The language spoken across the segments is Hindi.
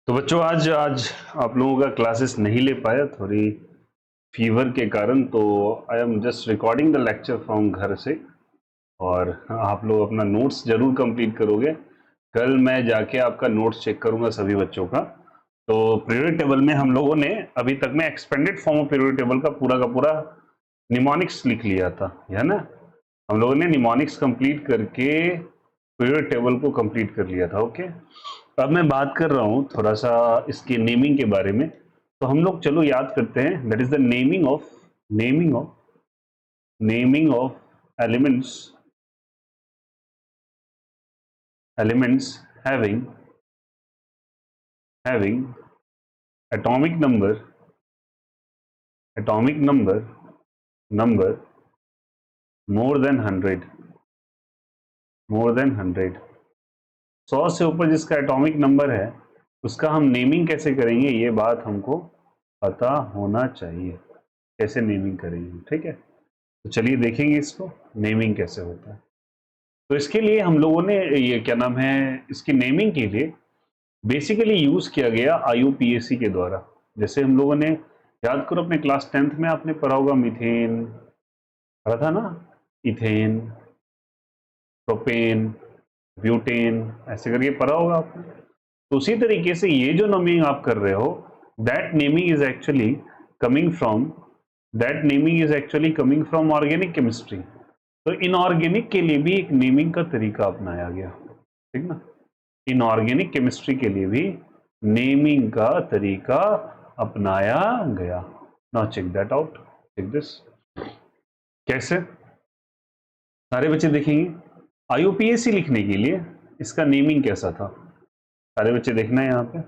तो बच्चों आज आज आप लोगों का क्लासेस नहीं ले पाया थोड़ी फीवर के कारण। तो आई am just recording the lecture from घर से। और आप लोग अपना नोट्स जरूर कंप्लीट करोगे। कल मैं जाके आपका नोट्स चेक करूंगा सभी बच्चों का। तो पीरियोडिक टेबल में हम लोगों ने अभी तक में expanded form of periodic table का पूरा निमोनिक्स लिख लिया था, है ना। हम लोगों ने निमोनिक्स कंप्लीट करके पीरियोडिक टेबल को कंप्लीट कर लिया था। ओके, अब मैं बात कर रहा हूँ थोड़ा सा इसकी नेमिंग के बारे में। तो हम लोग चलो याद करते हैं, that is the naming of elements having atomic number more than 100। 100 से ऊपर जिसका एटॉमिक नंबर है उसका हम नेमिंग कैसे करेंगे, ये बात हमको पता होना चाहिए। कैसे नेमिंग करेंगे, ठीक है। तो चलिए देखेंगे इसको नेमिंग कैसे होता है। तो इसके लिए हम लोगों ने ये क्या नाम है, इसकी नेमिंग के लिए बेसिकली यूज किया गया IUPAC के द्वारा। जैसे हम लोगों ने याद करो अपने क्लास 10th में आपने पढ़ा होगा, मीथेन पढ़ा था ना, इथेन, प्रोपेन, ब्यूटेन, ऐसे करके पढ़ा होगा आपने। तो उसी तरीके से ये जो नेमिंग आप कर रहे हो, that naming is actually coming from organic chemistry. तो इनऑर्गेनिक के लिए भी एक नेमिंग का तरीका अपनाया गया, ठीक ना। इनऑर्गेनिक केमिस्ट्री के लिए भी नेमिंग का तरीका अपनाया गया। Now check that out, check this. कैसे सारे बच्चे देखेंगे, IUPAC लिखने के लिए इसका नेमिंग कैसा था, सारे बच्चे देखना है।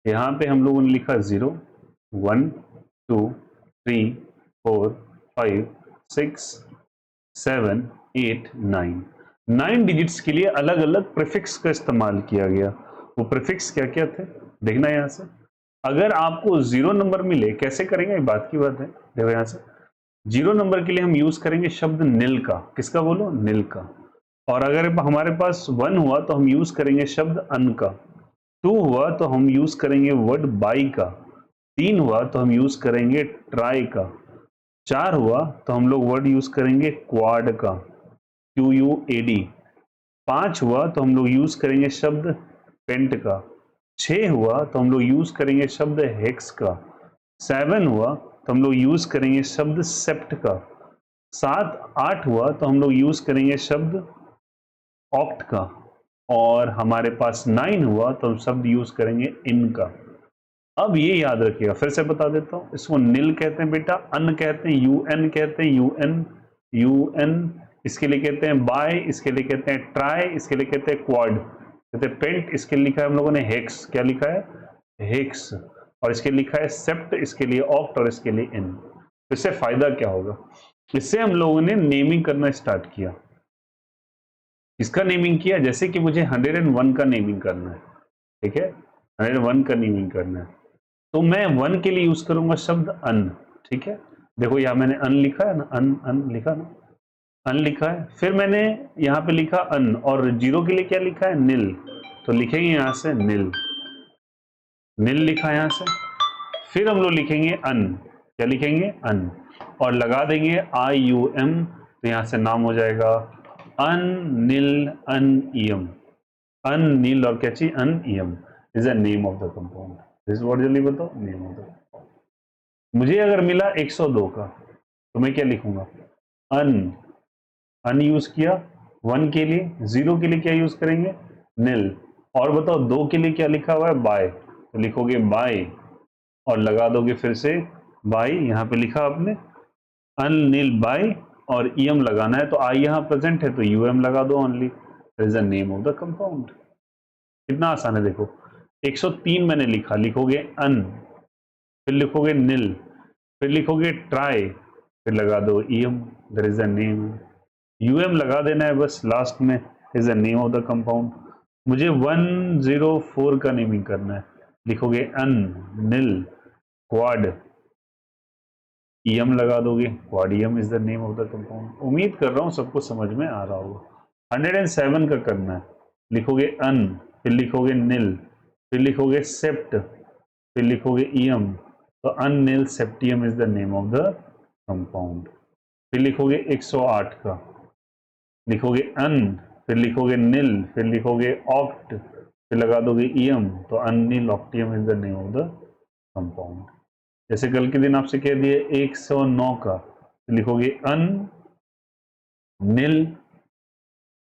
यहाँ पे हम लोगों ने लिखा 0 1 2 3 4 5 6 7 8 9। 9 डिजिट्स के लिए अलग अलग प्रीफिक्स का इस्तेमाल किया गया। वो प्रीफिक्स क्या क्या थे देखना यहाँ से। अगर आपको 0 नंबर मिले, कैसे करेंगे, एक बात की बात है। देखो यहाँ से 0 नंबर के लिए हम यूज करेंगे शब्द नील का। किसका बोलो, नील का। और अगर हमारे पास 1 हुआ तो हम यूज करेंगे शब्द अन का। 2 हुआ तो हम यूज करेंगे वर्ड बाई का। 3 हुआ तो हम यूज करेंगे ट्राई का। 4 हुआ तो हम लोग वर्ड यूज करेंगे क्वाड का, QUAD। 5 हुआ तो हम लोग यूज करेंगे शब्द पेंट का। 6 हुआ तो हम लोग यूज करेंगे शब्द हेक्स का। 7 हुआ तो हम लोग यूज करेंगे शब्द सेप्ट का। 7 8 हुआ तो हम लोग यूज करेंगे शब्द ऑक्ट का। और हमारे पास 9 हुआ तो हम शब्द यूज करेंगे इन का। अब ये याद रखिएगा, फिर से बता देता हूं, इसको नील कहते हैं बेटा, अन कहते हैं, UN कहते हैं, UN इसके लिए कहते हैं, बाय इसके लिए कहते हैं, ट्राई इसके लिए कहते हैं, क्वाड कहते हैं, पेंट इसके लिए लिखा है हम लोगों ने हेक्स, क्या लिखा है, हेक्स। और इसके लिखा है सेप्ट, इसके लिए ऑक्ट और इसके लिए इन। इससे फायदा क्या होगा, इससे हम लोगों ने नेमिंग करना स्टार्ट किया। इसका नेमिंग किया, जैसे कि मुझे 101 का नेमिंग करना है, ठीक है, 101 का नेमिंग करना है, तो मैं 1 के लिए यूज करूंगा शब्द अन, ठीक है। देखो यहाँ मैंने अन लिखा है ना, अन अन लिखा ना, अन लिखा है। फिर मैंने यहाँ पे लिखा अन, और 0 के लिए क्या लिखा है, नील। तो लिखेंगे यहाँ से नील, नील लिखा है यहाँ से। फिर हम लोग लिखेंगे अन, क्या लिखेंगे, अन, और लगा देंगे IUM। तो यहाँ से नाम हो जाएगा अन नील अनइयम। अन नील और क्या चाहिए, unium is the name of the compound. This what, जल्दी बताओ, नेम ऑफ द कंपाउंड। मुझे अगर मिला 102 का तो मैं क्या लिखूंगा, अन, अन यूज किया 1 के लिए। 0 के लिए क्या यूज करेंगे, नील। और बताओ 2 के लिए क्या लिखा हुआ है, बाय, तो लिखोगे बाय और लगा दोगे फिर से बाय, यहाँ पे लिखा आपने अन नील बाय, और ईएम लगाना है तो आई यहाँ प्रेजेंट है तो UM लगा दो only, is the name of the compound. कितना आसान है देखो। 103 मैंने लिखा, लिखोगे अन, फिर लिखोगे नील, फिर लिखोगे ट्राई, फिर लगा दो EM, there is the name. UM लगा देना है बस लास्ट में, is the name of the compound. मुझे 104 का नेमिंग करना है, लिखोगे अन नील क्वाड, ईएम लगा दोगे, quadium is the name of the compound. उम्मीद कर रहा हूं सबको समझ में आ रहा होगा। 107 का करना है, लिखोगे अन, फिर लिखोगे नील, फिर लिखोगे सेप्ट, फिर लिखोगे ईयम, तो unnil septium is the name of the compound. फिर लिखोगे 108 का, लिखोगे अन, फिर लिखोगे निल, फिर लिखोगे ऑक्ट, फिर लगा दोगे ईयम, तो unnil octium is the name of the compound. जैसे कल के दिन आपसे कह दिए 109 का, तो लिखोगे अन निल,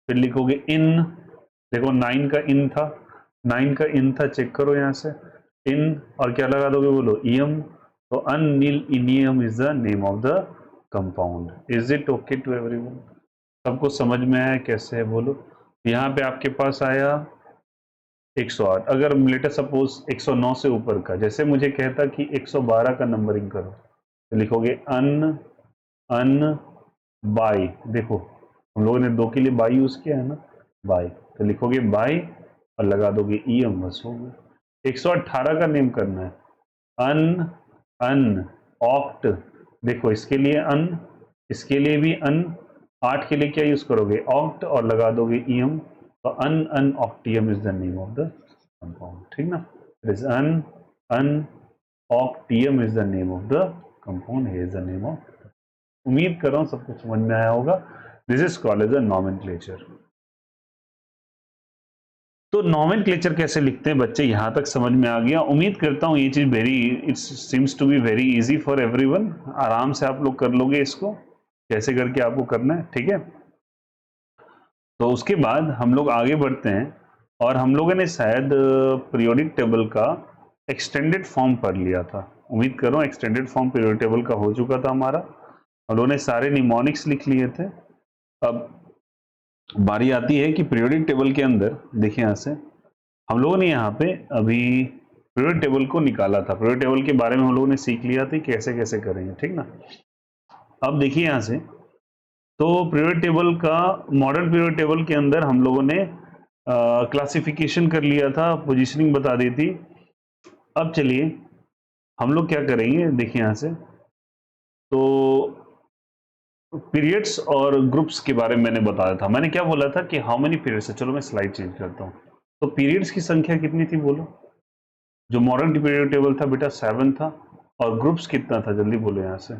फिर लिखोगे इन, देखो 9 का इन था, 9 का इन था, चेक करो यहां से इन, और क्या लगा दोगे बोलो ईयम, तो unnil ennium is the name of the compound. Is it okay to everyone? सबको समझ में आया कैसे है बोलो? यहाँ पे आपके पास आया 108, अगर लेटर सपोज 109 से ऊपर का, जैसे मुझे कहता कि 112 का नंबरिंग करो, तो लिखोगे अन अन बाई, देखो हम लोगों ने 2 के लिए बाई यूज किया है ना, बाई, तो लिखोगे बाई और लगा दोगे ईएम, बस हो गया। 118 का नेम करना है, अन अन ऑक्ट, देखो इसके लिए अन, इसके लिए भी अन, 8 के लिए क्या यूज करोगे ऑक्ट और लगा दोगे ईएम, तो un un octium is the name of the compound, ठीक ना? It is un un octium is the name of the compound, is the name of. उम्मीद कर रहा हूं सबको समझ में आया होगा। This is called as a nomenclature. तो नॉमेनक्लेचर कैसे लिखते हैं बच्चे, यहां तक समझ में आ गया? उम्मीद करता हूं ये चीज it seems to be very easy for everyone. आराम से आप लोग कर लोगे इसको, कैसे करके आपको करना है, ठीक है? तो उसके बाद हम लोग आगे बढ़ते हैं, और हम लोगों ने शायद पीरियोडिक टेबल का एक्सटेंडेड फॉर्म पढ़ लिया था। उम्मीद कर रहा हूं एक्सटेंडेड फॉर्म पीरियोडिक टेबल का हो चुका था हमारा। हम लोगों ने सारे निमोनिक्स लिख लिए थे। अब बारी आती है कि पीरियोडिक टेबल के अंदर, देखिए यहां से हम लोगों ने यहाँ पे अभी पीरियोडिक टेबल को निकाला था। पीरियोडिक टेबल के बारे में हम लोगों ने सीख लिया था कैसे कैसे करेंगे, ठीक ना? अब देखिए यहां से, तो पीरियोडिक टेबल का, मॉडर्न पीरियोडिक टेबल के अंदर हम लोगों ने क्लासिफिकेशन कर लिया था, पोजीशनिंग बता दी थी। अब चलिए हम लोग क्या करेंगे, देखिए यहां से, तो पीरियड्स और ग्रुप्स के बारे में मैंने बताया था। मैंने क्या बोला था कि हाउ मेनी पीरियड्स है, चलो मैं स्लाइड चेंज करता हूं। तो पीरियड्स की संख्या कितनी थी बोलो? जो मॉडर्न पीरियड टेबल था बेटा 7 था, और ग्रुप्स कितना था, जल्दी बोलो यहां से।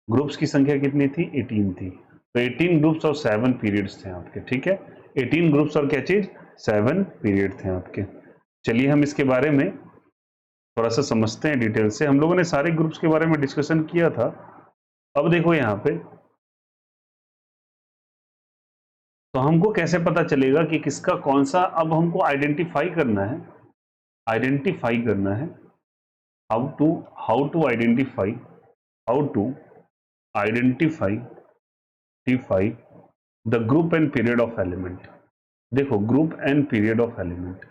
ग्रुप्स की संख्या कितनी थी? 18 थी। तो 18 ग्रुप्स और 7 पीरियड्स थे आपके, ठीक है? 18 ग्रुप्स और क्या चीज? 7 पीरियड थे आपके। चलिए हम इसके बारे में थोड़ा सा समझते हैं डिटेल से। हम लोगों ने सारे ग्रुप्स के बारे में डिस्कशन किया था। अब देखो यहाँ पे, तो हमको कैसे पता चलेगा कि किसका कौन सा, अब हमको आइडेंटिफाई करना है, आइडेंटिफाई करना है। How to identify, how to identify the group and period of element. देखो group and period of element,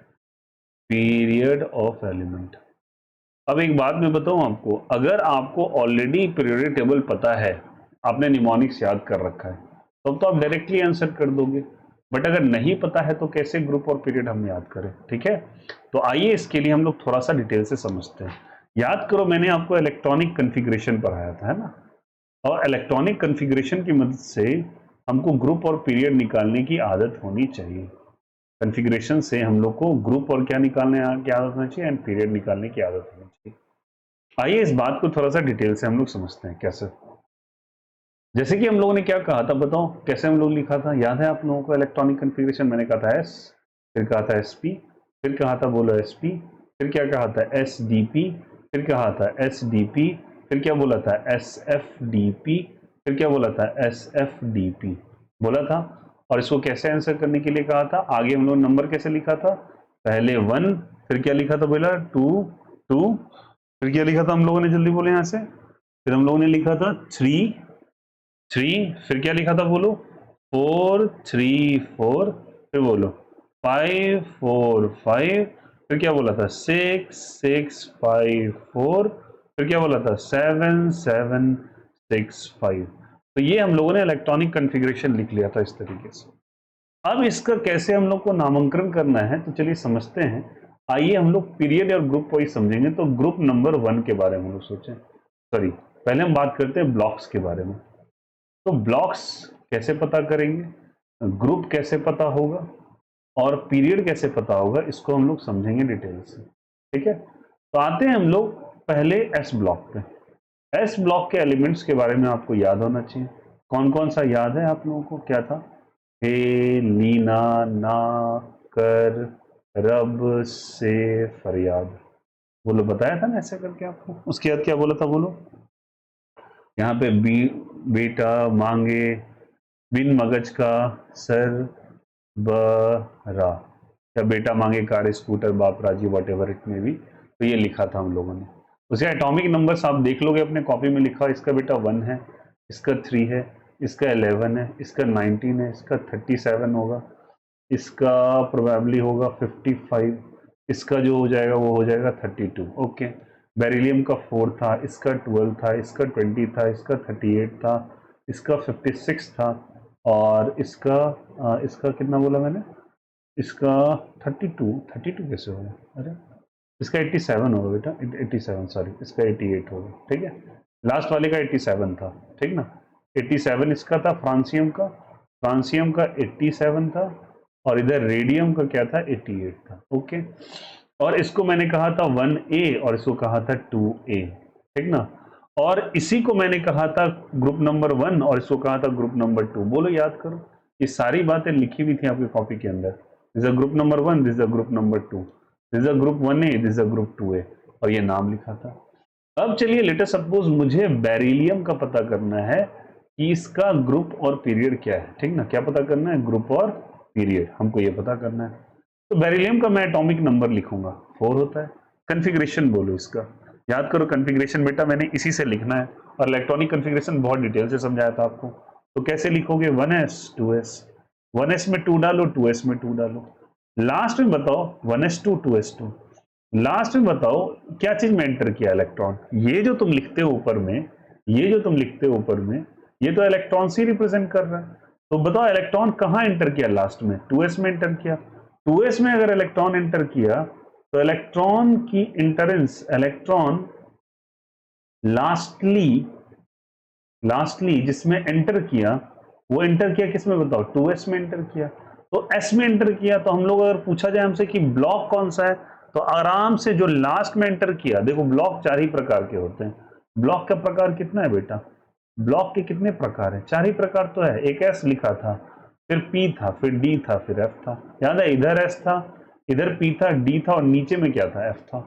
period of element. अब एक बात मैं बताऊं आपको, अगर आपको ऑलरेडी पीरियोडिक टेबल पता है, आपने निमोनिक्स याद कर रखा है, तब तो आप डायरेक्टली आंसर कर दोगे। बट अगर नहीं पता है तो कैसे ग्रुप और पीरियड हम याद करें, ठीक है? तो आइए इसके लिए हम लोग थोड़ा सा डिटेल से समझते हैं। याद करो मैंने आपको इलेक्ट्रॉनिक कन्फिग्रेशन पढ़ाया था, है ना? और इलेक्ट्रॉनिक कन्फिग्रेशन की मदद से हमको ग्रुप और पीरियड निकालने की आदत होनी चाहिए। कन्फिग्रेशन से हम लोग को ग्रुप और क्या निकालने की आदत होनी चाहिए, एंड पीरियड निकालने की आदत होनी चाहिए। आइए इस बात को थोड़ा सा डिटेल से हम लोग समझते हैं कैसे। जैसे कि हम लोगों ने क्या कहा था, बताओ कैसे हम लोग लिखा था, याद है आप लोगों को? इलेक्ट्रॉनिक कन्फिग्रेशन मैंने कहा था एस, फिर कहा था एसपी, फिर कहा था बोलो एसपी, फिर क्या कहा था एसडीपी, फिर कहा था एसडीपी, फिर क्या बोला था एसएफडीपी, फिर क्या बोला था एसएफडीपी बोला था। और इसको कैसे आंसर करने के लिए कहा था, आगे हम लोग नंबर कैसे लिखा था, पहले 1, फिर क्या लिखा था बोला 2 2, फिर क्या लिखा था हम लोगों ने, जल्दी बोले यहां से, फिर हम लोगों ने लिखा था 3 3, फिर क्या लिखा था बोलो 4 3 4, फिर बोलो 5 4 5, फिर क्या बोला था 6 6 5 4, फिर क्या बोला था 7 7 6 5। तो ये हम लोगों ने इलेक्ट्रॉनिक कॉन्फ़िगरेशन लिख लिया था इस तरीके से। अब इसका कैसे हम लोग को नामांकन करना है, तो चलिए समझते हैं। आइए हम लोग पीरियड और ग्रुप वाइज समझेंगे। तो ग्रुप नंबर 1 के बारे में हम लोग सोचें, सॉरी पहले हम बात करते हैं ब्लॉक्स के बारे में। तो ब्लॉक्स कैसे पता करेंगे, ग्रुप कैसे पता होगा, और पीरियड कैसे पता होगा, इसको हम लोग समझेंगे डिटेल से। ठीक है, तो आते हैं हम लोग पहले एस ब्लॉक पे। एस ब्लॉक के एलिमेंट्स के बारे में आपको याद होना चाहिए। कौन कौन सा याद है आप लोगों को? क्या था? हे, लीना, ना, कर, रब, से, फरियाद। बोलो, बताया था ना ऐसे करके आपको। उसके बाद क्या बोला था? बोलो। यहाँ पे बेटा मांगे, बिन मगज का, सर, बरा, या बेटा मांगे कार, स्कूटर, बाप राजी, वॉट एवर इट में भी। तो ये लिखा था हम लोगों ने। उसके एटॉमिक नंबर्स आप देख लोगे अपने कॉपी में लिखा, इसका बेटा 1 है, इसका 3 है, इसका 11 है, इसका 19 है, इसका 37 होगा, इसका प्रोबेबली होगा 55, इसका जो हो जाएगा वो हो जाएगा 32। ओके, बेरिलियम का 4 था, इसका 12 था, इसका 20 था, इसका 38 था, इसका 56 था, और इसका कितना बोला मैंने? इसका 32 कैसे होगा? अरे, इसका 87 होगा बेटा, 87, सॉरी, इसका 88 होगा। ठीक है, लास्ट वाले का 87 था। ठीक ना, 87 इसका था फ्रांसियम का, 87 था, और इधर रेडियम का क्या था? 88 था। ओके, और इसको मैंने कहा था 1A और इसको कहा था 2A। ठीक ना, और इसी को मैंने कहा था ग्रुप नंबर 1 और इसको कहा था ग्रुप नंबर 2। बोलो, याद करो, ये सारी बातें लिखी हुई थी आपकी कॉपी के अंदर। This is group number 1, this is group number 2, this is group 1A, this is group 2A, और ये नाम लिखा था। अब चलिए, लेटर सपोज मुझे बेरिलियम का पता करना है कि इसका ग्रुप और पीरियड क्या है। ठीक ना, क्या पता करना है? ग्रुप और पीरियड हमको ये पता करना है। तो बेरिलियम का मैं एटॉमिक नंबर लिखूंगा, 4 होता है। कन्फिग्रेशन बोलो इसका, याद करो कन्फिग्रेशन बेटा मैंने इसी से लिखना है, और इलेक्ट्रॉनिक कन्फिग्रेशन बहुत डिटेल से समझाया था आपको। तो कैसे लिखोगे? 1s 2s, 1s में 2 डालो, 2s में 2 डालो, लास्ट में बताओ 1s2 2s2, लास्ट में बताओ क्या चीज में एंटर किया? इलेक्ट्रॉन। ये जो तुम लिखते हो ऊपर में, ये जो तुम लिखते हो ऊपर में, ये तो इलेक्ट्रॉन से रिप्रेजेंट कर रहा है। तो बताओ इलेक्ट्रॉन कहां एंटर किया? लास्ट में 2s में एंटर किया। 2s में अगर इलेक्ट्रॉन एंटर किया तो इलेक्ट्रॉन की इंटरेंस, इलेक्ट्रॉन लास्टली जिसमें एंटर किया, वो एंटर किया किसमें बताओ? 2s में एंटर किया। तो s में एंटर किया, तो हम लोग अगर पूछा जाए हमसे कि ब्लॉक कौन सा है, तो आराम से जो लास्ट में एंटर किया, देखो ब्लॉक 4 ही प्रकार के होते हैं। ब्लॉक का प्रकार कितना है बेटा? ब्लॉक के कितने प्रकार है? 4 ही प्रकार तो है। एक s लिखा था, फिर p था, फिर d था, फिर f था। याद है, इधर s था, इधर p था, d था, और नीचे में क्या था? f था।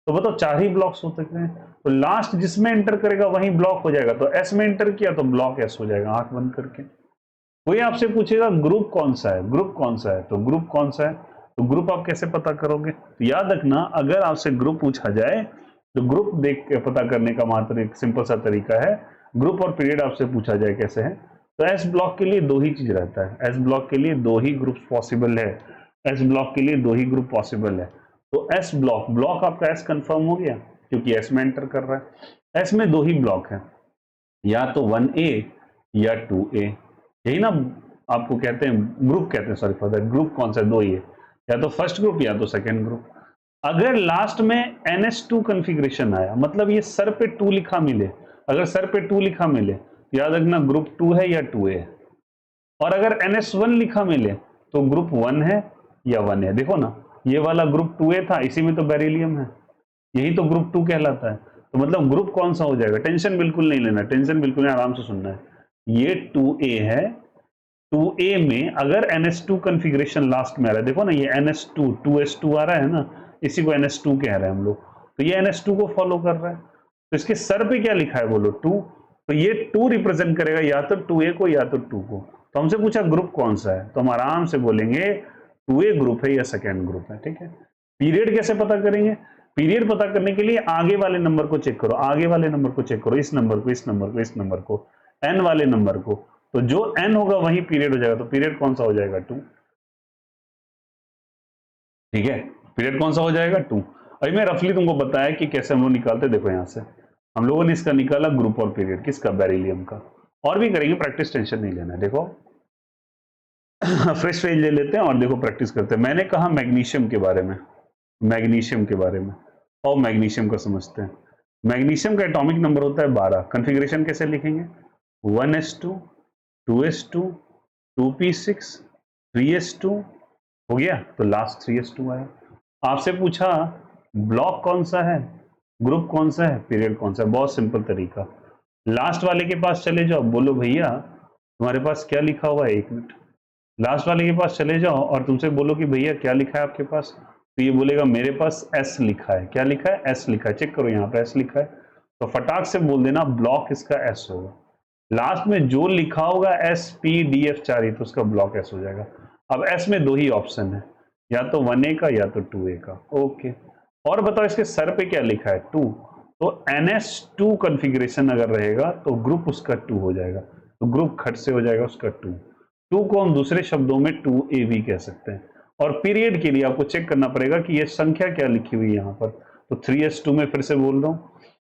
तो बताओ 4 ही ब्लॉक्स हो सकते हैं। तो लास्ट जिसमें एंटर करेगा वही ब्लॉक हो जाएगा। तो एस में एंटर किया तो ब्लॉक एस हो जाएगा, आंख बंद करके। कोई आपसे पूछेगा ग्रुप कौन सा है, ग्रुप कौन सा है, तो ग्रुप कौन सा है, तो ग्रुप आप कैसे पता करोगे? तो याद रखना, अगर आपसे ग्रुप पूछा जाए तो ग्रुप देख के पता करने का मात्र एक सिंपल सा तरीका है। ग्रुप और पीरियड आपसे पूछा जाए कैसे है, तो एस ब्लॉक के लिए 2 ही चीज रहता है। एस ब्लॉक के लिए 2 ही ग्रुप पॉसिबल है। एस ब्लॉक के लिए 2 ही ग्रुप पॉसिबल है। तो एस ब्लॉक, ब्लॉक आपका एस कंफर्म हो गया क्योंकि एस में एंटर कर रहा है। एस में 2 ही ब्लॉक है, या तो 1A या 2A। यही ना आपको कहते हैं ग्रुप, कहते हैं, सॉरी फॉर दैट, ग्रुप कौन सा है? 2 ही है, या तो फर्स्ट ग्रुप या तो सेकेंड ग्रुप। अगर लास्ट में NS2 कन्फिग्रेशन आया, मतलब ये सर पे 2 लिखा मिले, अगर सर पे 2 लिखा मिले, याद रखना ग्रुप 2 है या 2A है। और अगर NS1 लिखा मिले तो ग्रुप 1 है या 1 है। देखो ना, ये वाला ग्रुप 2A था, इसी में तो बेरिलियम है, यही तो ग्रुप 2 कहलाता है। तो मतलब ग्रुप कौन सा हो जाएगा? टेंशन बिल्कुल नहीं लेना, टेंशन बिल्कुल नहीं, आराम से सुनना है। ये 2A है, 2A में अगर NS2 कन्फिग्रेशन लास्ट में आ रहा है, देखो ना ये NS2 2s2 आ रहा है ना, इसी को NS2 कह रहे हैं हम लोग, तो ये NS2 को फॉलो कर रहा है। तो इसके सर पे क्या लिखा है बोलो? 2। तो ये 2 रिप्रेजेंट करेगा या तो 2A को या तो 2 को। तो हमसे पूछा ग्रुप कौन सा है, तो हम आराम से बोलेंगे 2A ग्रुप है या सेकेंड ग्रुप है। ठीक है, पीरियड कैसे पता करेंगे? पीरियड पता करने के लिए आगे वाले नंबर को चेक करो, आगे वाले नंबर को चेक करो, इस नंबर को, इस नंबर को, इस नंबर को, n वाले नंबर को। तो जो n होगा वही पीरियड हो जाएगा। तो पीरियड कौन सा हो जाएगा? 2। ठीक है, पीरियड कौन सा हो जाएगा? 2। अभी मैं रफली तुमको बताया कि कैसे हम लोग निकालते। देखो यहां से हम लोगों ने इसका निकाला ग्रुप और पीरियड, किसका? बेरिलियम का। और भी करेंगे, प्रैक्टिस, टेंशन नहीं लेना। देखो फ्रेश पेज ले लेते हैं और देखो प्रैक्टिस करते हैं। मैंने कहा मैग्नीशियम के बारे में, मैग्नीशियम के बारे में, और मैग्नीशियम को समझते हैं। मैग्नीशियम का एटॉमिक नंबर होता है 12। कन्फिग्रेशन कैसे लिखेंगे? 1s2 2s2 2p6 3s2 हो गया, तो लास्ट 3s2 आया। आपसे पूछा ब्लॉक कौन सा है, ग्रुप कौन सा है, पीरियड कौन सा है, बहुत सिंपल तरीका। लास्ट वाले के पास चले जाओ, बोलो भैया तुम्हारे पास क्या लिखा हुआ है, 1 मिनट। लास्ट वाले के पास चले जाओ और तुमसे बोलो कि भैया क्या लिखा है आपके पास, तो ये बोलेगा मेरे पास एस लिखा है। क्या लिखा है, एस लिखा है। चेक करो यहाँ पे एस लिखा है, तो फटाक से बोल देना ब्लॉक इसका एस होगा। लास्ट में जो लिखा होगा एस पी डी एफ 4 ही, तो उसका ब्लॉक एस हो जाएगा। अब एस में 2 ही ऑप्शन है, या तो 1A का या तो 2A का। ओके, और बताओ इसके सर पे क्या लिखा है, 2, तो NS2 कॉन्फ़िगरेशन अगर रहेगा तो ग्रुप उसका 2 हो जाएगा, तो ग्रुप खट से हो जाएगा उसका 2 को हम दूसरे शब्दों में 2A भी कह सकते हैं। और पीरियड के लिए आपको चेक करना पड़ेगा कि ये संख्या क्या लिखी हुई है यहाँ पर, तो 3s2 में फिर से बोल रहा हूँ,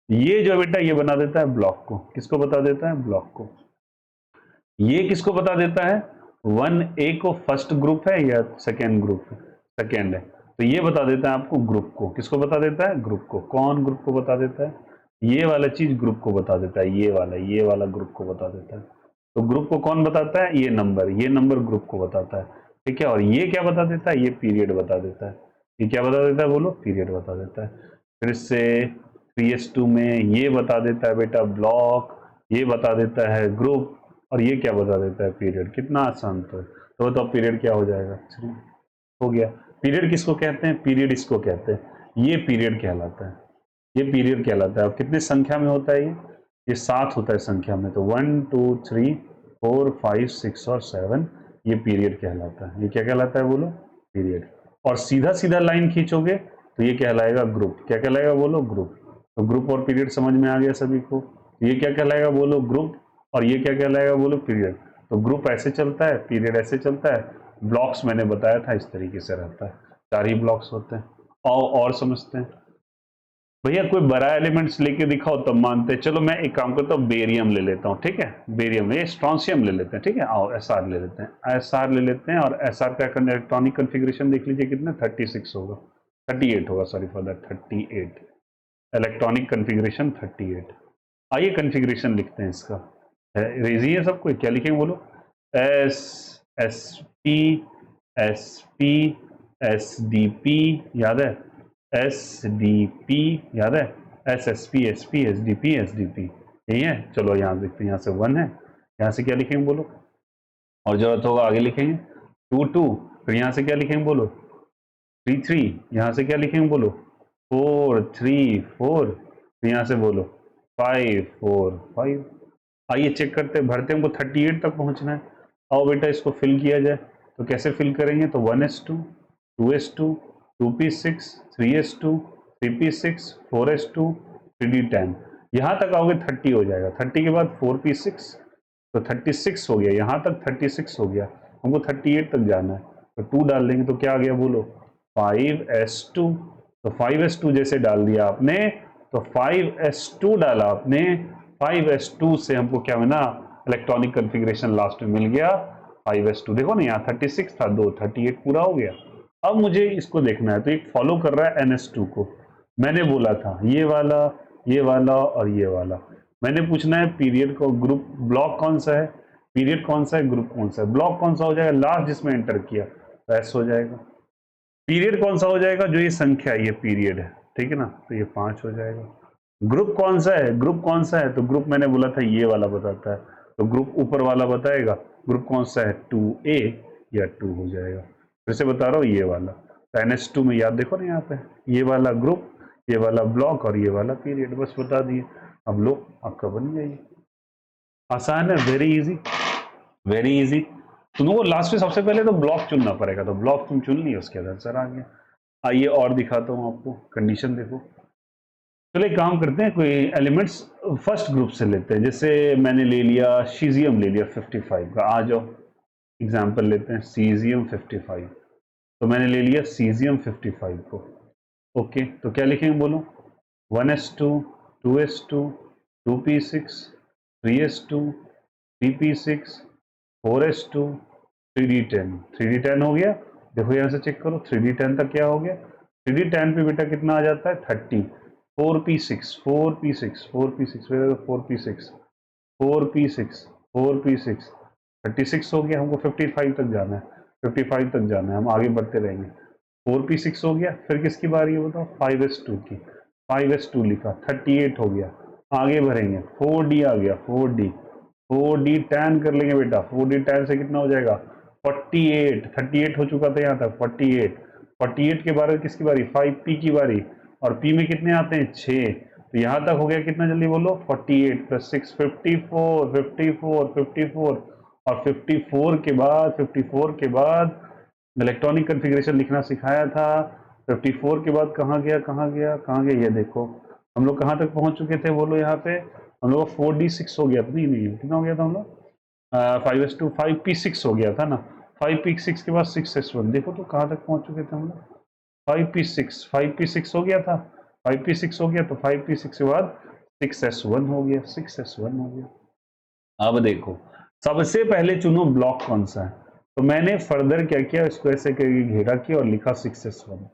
ये जो बेटा ये बना देता है ब्लॉक को। किसको बता देता है, ब्लॉक को। ये किसको बता देता है, 1A को फर्स्ट ग्रुप है या सेकेंड ग्रुप है, सेकेंड है, तो ये बता देता है आपको ग्रुप को। किसको बता देता है, ग्रुप को। कौन ग्रुप को बता देता है, ये वाला चीज ग्रुप को बता देता है, ये वाला ग्रुप को बता देता है। तो ग्रुप को कौन बताता है, ये नंबर ग्रुप को बताता है, ठीक है। और ये क्या बता देता है, ये पीरियड बता देता है। ये क्या बता देता है, बोलो, पीरियड बता देता है। फिर से 3s2 में ये बता देता है बेटा ब्लॉक, ये बता देता है ग्रुप, और ये क्या बता देता है, पीरियड। कितना आसान तो बताओ पीरियड क्या हो जाएगा, 3 हो गया। पीरियड किसको कहते हैं, पीरियड इसको कहते हैं, ये पीरियड कहलाता है, ये पीरियड कहलाता है। अब कितने संख्या में होता है ये 7 होता है संख्या में, तो 1 2 3 4 5 6 और 7, ये पीरियड कहलाता है। ये क्या कहलाता है, बोलो, पीरियड। और सीधा सीधा लाइन खींचोगे तो ये कहलाएगा ग्रुप। क्या कहलाएगा, बोलो, ग्रुप। तो ग्रुप और पीरियड समझ में आ गया सभी को। ये क्या कहलाएगा, बोलो, ग्रुप। और ये क्या कहलाएगा, बोलो, पीरियड। तो ग्रुप ऐसे चलता है, पीरियड ऐसे चलता है। ब्लॉक्स मैंने बताया था इस तरीके से रहता है, 4 ही ब्लॉक्स होते हैं। और समझते हैं भैया, कोई बड़ा एलिमेंट्स लेके दिखाओ तब मानते हैं। चलो मैं एक काम करता हूँ, बेरियम ले लेता हूँ, ठीक है, बेरियम, ये स्ट्रॉन्शियम ले लेते हैं, ठीक है। आओ SR ले लेते हैं, SR ले लेते हैं, और SR का इलेक्ट्रॉनिक कन्फिग्रेशन देख लीजिए कितना, 36 होगा, 38 होगा, sorry for that, 38 electronic configuration 38। आइए कन्फिग्रेशन लिखते हैं इसका, रेजी है सबको, क्या लिखेंगे, बोलो, S S P S P S D P, याद है, एस डी पी, याद है, S S P S P S D P S D P, यही है। चलो यहाँ देखते हैं, यहाँ से 1 है, यहाँ से क्या लिखेंगे, बोलो, और जरूरत होगा आगे लिखेंगे 2 2, फिर यहाँ से क्या लिखेंगे, बोलो, 3 3, यहाँ से क्या लिखेंगे, बोलो, 4 3 4, फिर यहाँ से बोलो 5 4 5। आइए चेक करते हैं, भरते हैं, हमको 38 तक पहुँचना है। आओ बेटा इसको फिल किया जाए, तो कैसे फिल करेंगे, तो 1s2 2s2 2p6 3s2 3p6 4s2 3d10, यहाँ तक आओगे 30 हो जाएगा। 30 के बाद 4p6, तो 36 हो गया, यहाँ तक 36 हो गया, हमको 38 तक जाना है, तो 2 डाल देंगे, तो क्या आ गया, बोलो, 5s2। तो 5s2 जैसे डाल दिया आपने, तो 5s2 डाला आपने, 5s2 से हमको क्या मिला, इलेक्ट्रॉनिक कन्फिग्रेशन लास्ट में मिल गया 5s2। देखो ना, यहाँ 36 था, 2 38 पूरा हो गया। अब मुझे इसको देखना है, तो एक फॉलो कर रहा है NS2 को। मैंने बोला था ये वाला और ये वाला। मैंने पूछना है पीरियड को, ग्रुप, ब्लॉक कौन सा है, पीरियड कौन सा है, ग्रुप कौन सा है। ब्लॉक कौन सा हो जाएगा, लास्ट जिसमें एंटर किया, तो एस हो जाएगा। पीरियड कौन सा हो जाएगा, जो ये संख्या है, ये पीरियड है, ठीक है ना, तो ये 5 हो जाएगा। ग्रुप कौन सा है, ग्रुप कौन सा है, तो ग्रुप मैंने बोला था ये वाला बताता है, तो ग्रुप ऊपर वाला बताएगा। ग्रुप कौन सा है, 2A या 2 हो जाएगा। फिर से बता रहा हूँ, ये वाला, तो NS2 में याद देखो ना, यहाँ पे ये वाला ग्रुप, ये वाला ब्लॉक और ये वाला पीरियड, बस बता दिए। अब लो, आपका बन जाइए, आसान है, वेरी इजी, वेरी इजी। तुमको लास्ट में सबसे पहले तो ब्लॉक चुनना पड़ेगा, तो ब्लॉक तुम चुन लिया, उसके बाद आंसर आ गया। आइए और दिखाता हूँ आपको, कंडीशन देखो। चलो एक काम करते हैं, कोई एलिमेंट्स फर्स्ट ग्रुप से लेते हैं। जैसे मैंने ले लिया सीजियम, ले लिया 55 का, आ जाओ एग्जाम्पल लेते हैं, सीजियम 55। तो मैंने ले लिया सीजियम 55 को। ओके, तो क्या लिखेंगे, बोलो, 1s2 2s2 2p6 3s2 3p6 4s2 3d10, 3d10 हो गया। देखो यहाँ से चेक करो, 3d10 तक क्या हो गया, 3d10 पे बेटा कितना आ जाता है, 30, 4p6 4p6 4p6 4p6 4p6 4p6 36 हो गया, हमको 55 तक जाना है। 55 तक जाना है, हम आगे बढ़ते रहेंगे। 4p6 हो गया, फिर किसकी बारी है बताओ, 5s2 की। 5s2 लिखा, 38 हो गया, आगे बढ़ेंगे, 4d आ गया, 4d 4d 10 कर लेंगे बेटा, 4d 10 से कितना हो जाएगा 48, 38 हो चुका था यहाँ तक, 48 48 के बाद किसकी बारी, 5p की बारी, और p में कितने आते हैं 6, तो यहाँ तक हो गया कितना, जल्दी बोलो, 48 + 6 54 54 54, और 54 के बाद इलेक्ट्रॉनिक कॉन्फ़िगरेशन लिखना सिखाया था। 54 के बाद कहाँ गया कहाँ गया कहाँ गया, ये देखो हम लोग कहाँ तक पहुंच चुके थे, बोलो यहाँ पे हम लोग 4d6 हो गया था, नहीं नहीं कितना हो गया था हम लोग, 5s2 5p6 हो गया था ना, 5p6 के बाद 6s1, देखो तो कहाँ तक पहुंच चुके थे हम लोग, 5p6 हो गया था, 5p6 हो गया तो 5p6 के बाद 6s1 हो गया, 6s1 हो गया। अब देखो सबसे पहले चुनो ब्लॉक कौन सा है, तो मैंने फर्दर क्या किया, इसको ऐसे करके घेरा किया और लिखा 6s1,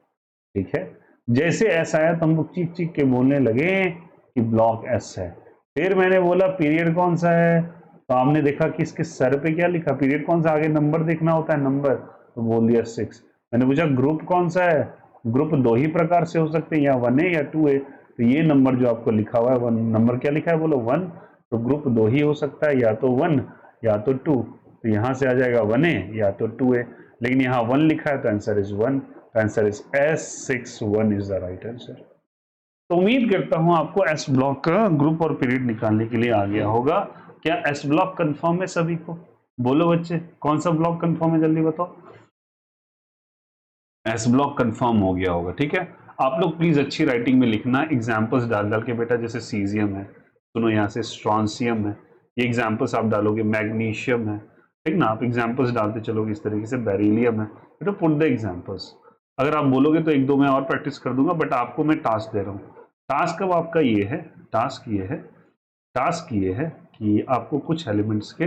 ठीक है। जैसे एस आया तो हम लोग चीख चीख के बोलने लगे कि ब्लॉक एस है। फिर मैंने बोला पीरियड कौन सा है, तो हमने देखा कि इसके सर पे क्या लिखा, पीरियड कौन सा, आगे नंबर देखना होता है, नंबर, तो बोल दिया 6। मैंने पूछा ग्रुप कौन सा है, ग्रुप दो ही प्रकार से हो सकते हैं, या 1 है या 2 है, तो ये नंबर जो आपको लिखा हुआ है, वन नंबर क्या लिखा है, बोलो 1, तो ग्रुप दो ही हो सकता है, या तो 1 या तो 2, तो यहाँ से आ जाएगा 1 है या तो 2 है, लेकिन यहाँ 1 लिखा है तो answer is 1, answer is S61 is the right answer. तो उम्मीद करता हूं आपको एस ब्लॉक का ग्रुप और पीरियड निकालने के लिए आ गया होगा। क्या एस ब्लॉक कंफर्म है सभी को, बोलो बच्चे कौन सा ब्लॉक कंफर्म है, जल्दी बताओ। एस ब्लॉक कंफर्म हो गया होगा, ठीक है। आप लोग प्लीज अच्छी राइटिंग में लिखना, एग्जाम्पल्स डाल डाल के बेटा, जैसे सीजियम है, सुनो यहाँ से स्ट्रॉन्सियम है, ये एग्जाम्पल्स आप डालोगे, मैग्नीशियम है, ठीक ना, आप एग्जाम्पल्स डालते चलोगे इस तरीके से, बेरिलियम है, बेटा पुट द एग्जाम्पल्स। अगर आप बोलोगे तो एक दो मैं और प्रैक्टिस कर दूंगा, बट आपको मैं टास्क दे रहा हूँ। टास्क अब आपका ये है, टास्क ये है कि आपको कुछ एलिमेंट्स के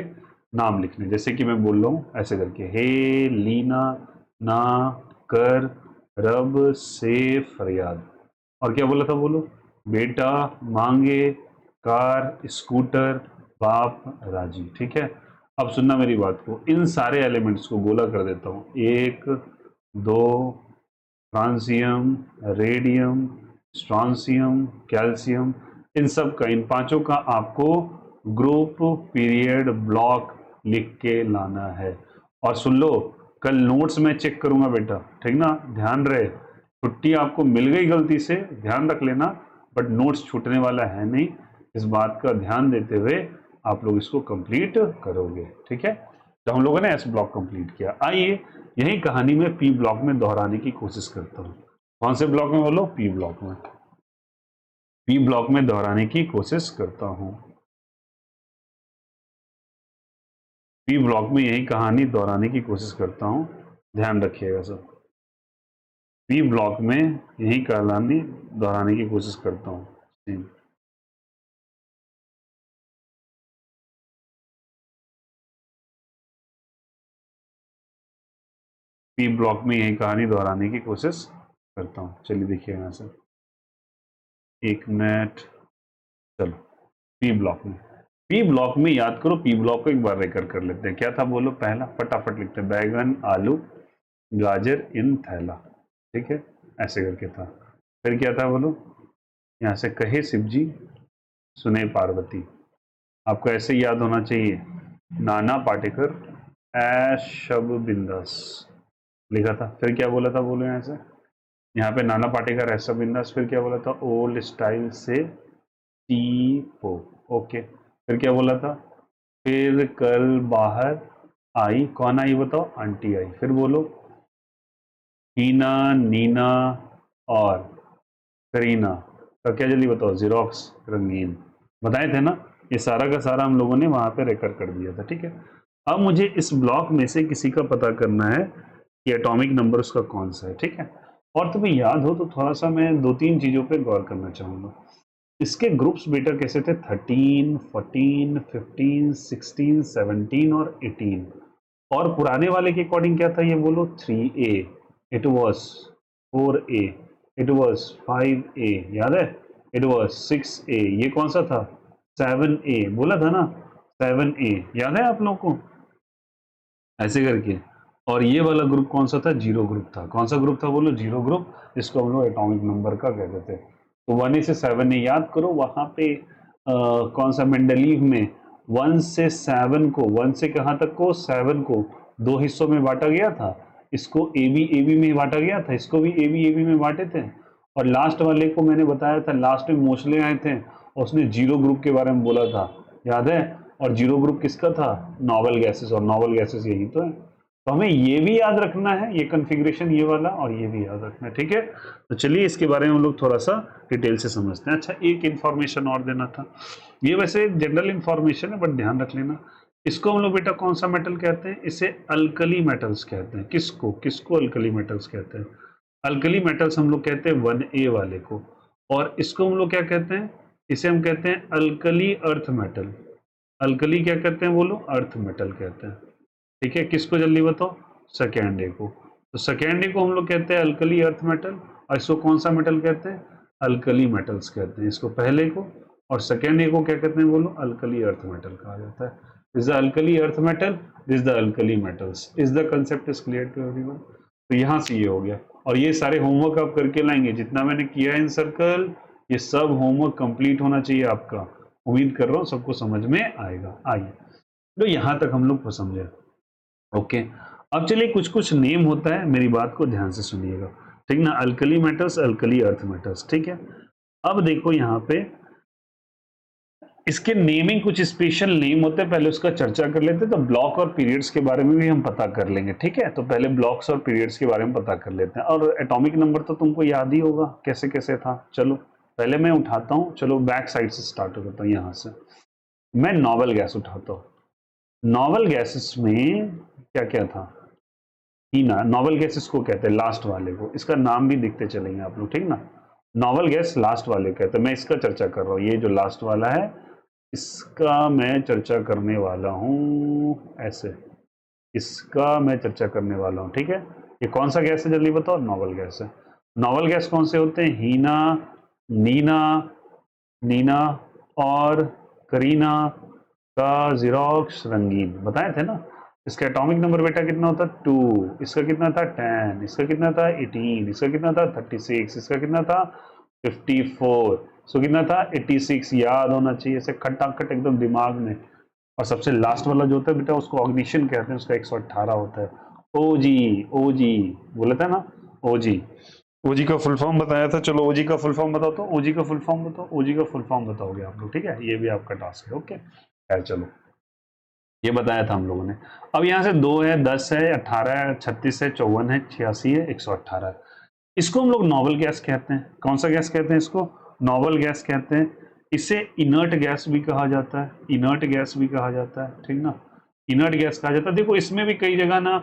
नाम लिखने, जैसे कि मैं बोल रहा हूँ ऐसे करके, हे लीना ना कर रब से फरियाद, और क्या बोला था बोलो, बेटा मांगे कार स्कूटर बाप राजी, ठीक है। अब सुनना मेरी बात को, इन सारे एलिमेंट्स को गोला कर देता हूँ, 1 2 फ्रांसियम, रेडियम, स्ट्रॉन्सियम, कैल्शियम, इन सब का, इन पांचों का आपको ग्रुप पीरियड ब्लॉक लिख के लाना है। और सुन लो, कल नोट्स में चेक करूंगा बेटा, ठीक ना, ध्यान रहे, छुट्टी आपको मिल गई गलती से, ध्यान रख लेना, बट नोट्स छूटने वाला है नहीं, इस बात का ध्यान देते हुए आप लोग इसको कंप्लीट करोगे, ठीक है। तो हम लोगों ने एस ब्लॉक कंप्लीट किया। आइए यही कहानी में पी ब्लॉक में दोहराने की कोशिश करता हूं। कौन से ब्लॉक में बोलो, पी ब्लॉक में, पी ब्लॉक में दोहराने की कोशिश करता हूं। पी ब्लॉक में यही कहानी दोहराने की कोशिश करता हूं, ध्यान रखिएगा सब। पी ब्लॉक में यही कहानी दोहराने की कोशिश करता हूं। पी ब्लॉक में यही कहानी दोहराने की कोशिश करता हूं। चलिए देखिए यहां से, 1 मिनट, चलो पी ब्लॉक में, पी ब्लॉक में याद करो, पी ब्लॉक को एक बार रिकॉर्ड कर लेते हैं। क्या था बोलो, पहला फटाफट लिखते हैं, बैगन आलू गाजर इन थैला, ठीक है, ऐसे करके था। फिर क्या था बोलो, यहाँ से कहे शिव जी सुने पार्वती, आपको ऐसे याद होना चाहिए, नाना पाटेकर ऐश शब बिंदास लिखा था। फिर क्या बोला था बोलो, यहाँ से, यहाँ पे नाना पाटेकर ऐसा बिंदास, फिर क्या बोला था, ओल्ड स्टाइल से टीपो, ओके। फिर क्या बोला था, फिर कल बाहर आई, कौन आई बताओ, आंटी आई। फिर बोलो हीना नीना और करीना का क्या, जल्दी बताओ, जीरोक्स रंगीन, बताए थे ना, ये सारा का सारा हम लोगों ने वहां पे रिकॉर्ड कर दिया था, ठीक है। अब मुझे इस ब्लॉक में से किसी का पता करना है कि एटॉमिक नंबर उसका कौन सा है, ठीक है। और तुम्हें याद हो तो थोड़ा सा मैं 2-3 चीजों पे गौर करना चाहूंगा। इसके ग्रुप्स बेटा कैसे थे, 13 14 15 16 17 और 18, और पुराने वाले के अकॉर्डिंग क्या था ये बोलो, 3A, it was 4A, it was 5A, याद है, इट वॉज 6A, ये कौन सा था, 7A, बोला था ना 7A, याद है आप लोगों को, ऐसे करके। और ये वाला ग्रुप कौन सा था, जीरो ग्रुप था। कौन सा ग्रुप था बोलो, जीरो ग्रुप, जिसको हम लोग एटॉमिक नंबर का कहते थे। तो 1 से 7 ने याद करो वहां पे कौन सा मेंडलीव में 1 से 7 को, 1 से कहां तक को, 7 को दो हिस्सों में बांटा गया था। इसको ए बी में बांटा गया था, इसको भी ए बी में बांटे थे। और लास्ट वाले को मैंने बताया था, लास्ट में मोस्टली आए थे और उसने जीरो ग्रुप के बारे में बोला था, याद है। और जीरो ग्रुप किसका था, नॉवल गैसेस, और नॉवल गैसेस यही तो है। तो हमें ये भी याद रखना है, ये कॉन्फ़िगरेशन ये वाला, और ये भी याद रखना है, ठीक है। तो चलिए इसके बारे में हम लोग थोड़ा सा डिटेल से समझते हैं। अच्छा, एक इन्फॉर्मेशन और देना था, ये वैसे जनरल इन्फॉर्मेशन है बट ध्यान रख लेना। इसको हम लोग बेटा कौन सा मेटल कहते हैं, इसे अल्कली मेटल्स कहते हैं। किसको किसको अल्कली मेटल्स कहते हैं, अल्कली मेटल्स हम लोग कहते हैं 1A वाले को। और इसको हम लोग क्या कहते हैं, इसे हम कहते हैं अल्कली अर्थ मेटल। अल्कली क्या कहते हैं बोलो, अर्थ मेटल कहते हैं, ठीक है। किसको जल्दी बताओ, सेकेंड ए को। तो सेकेंड ए को हम लोग कहते हैं अल्कली अर्थ मेटल, और इसको कौन सा मेटल कहते हैं, अल्कली मेटल्स कहते हैं इसको, पहले को। और सेकेंड ए को क्या कहते हैं बोलो, अल्कली अर्थ मेटल कहा जाता है। Is the alkali earth metal, is the alkali metals, is the concept is clear to everyone. तो यहां से ये हो गया, और ये सारे होमवर्क आप करके लाएंगे जितना मैंने किया है इन सर्कल, ये सब होमवर्क कंप्लीट होना चाहिए आपका। उम्मीद कर रहा हूँ सबको समझ में आएगा। आइए, तो यहां तक हम लोग समझे, ओके। अब चलिए, कुछ कुछ नेम होता है, मेरी बात को ध्यान से सुनिएगा, ठीक ना। Alkali metals, alkali earth metals, ठीक है। अब देखो यहाँ पे इसके नेमिंग कुछ स्पेशल नेम होते हैं, पहले उसका चर्चा कर लेते हैं। तो ब्लॉक और पीरियड्स के बारे में भी हम पता कर लेंगे, ठीक है। तो पहले ब्लॉक्स और पीरियड्स के बारे में पता कर लेते हैं। और एटॉमिक नंबर तो तुमको याद ही होगा कैसे कैसे था। चलो पहले मैं उठाता हूँ, चलो बैक साइड से स्टार्ट करता हूँ। यहाँ से मैं नॉवल गैस उठाता हूँ। नॉवल गैसेस में क्या क्या था, हीना। नॉवल गैस इसको कहते हैं, लास्ट वाले को। इसका नाम भी देखते चलेंगे आप लोग, ठीक ना। नॉवल गैस लास्ट वाले कहते हैं, मैं इसका चर्चा कर रहा हूँ। ये जो लास्ट वाला है इसका मैं चर्चा करने वाला हूँ, ऐसे इसका मैं चर्चा करने वाला हूँ, ठीक है। ये कौन सा गैस है जल्दी बताओ, नॉवल गैस है। नॉवल गैस कौन से होते हैं, हीना, नीना, नीना और करीना का जीरोक्स रंगीन, बताए थे ना। इसका एटॉमिक नंबर बेटा कितना होता है, 2। इसका कितना था, 10। इसका कितना था, 18। इसका कितना था, 36। इसका कितना था, 54। सो कितना था, 86। याद होना चाहिए इसे खटाखट एकदम दिमाग में। और सबसे लास्ट वाला जो होता है बेटा, उसको ऑग्निशन कहते हैं, उसका 118 होता है। ओजी, ओजी बोला था ना, ओजी। ओजी का फुल फॉर्म बताया था, चलो ओजी का फुल फॉर्म बताओ। तो ओजी का फुल फॉर्म बताओ, ओजी का फुल फॉर्म बताओगे आप लोग, ठीक है। ये भी आपका टास्क है, ओके। खैर चलो, ये बताया था हम लोगों ने। अब यहाँ से 2 है, 10 है, 18 है, 36 है, 54 है, 86 है, 118 है। इसको हम लोग नॉवल गैस कहते हैं। कौन सा गैस कहते हैं इसको, नॉवल गैस कहते हैं। इसे इनर्ट गैस भी कहा जाता है, इनर्ट गैस भी कहा जाता है, ठीक ना। इनर्ट गैस कहा जाता है। देखो इसमें भी कई जगह ना,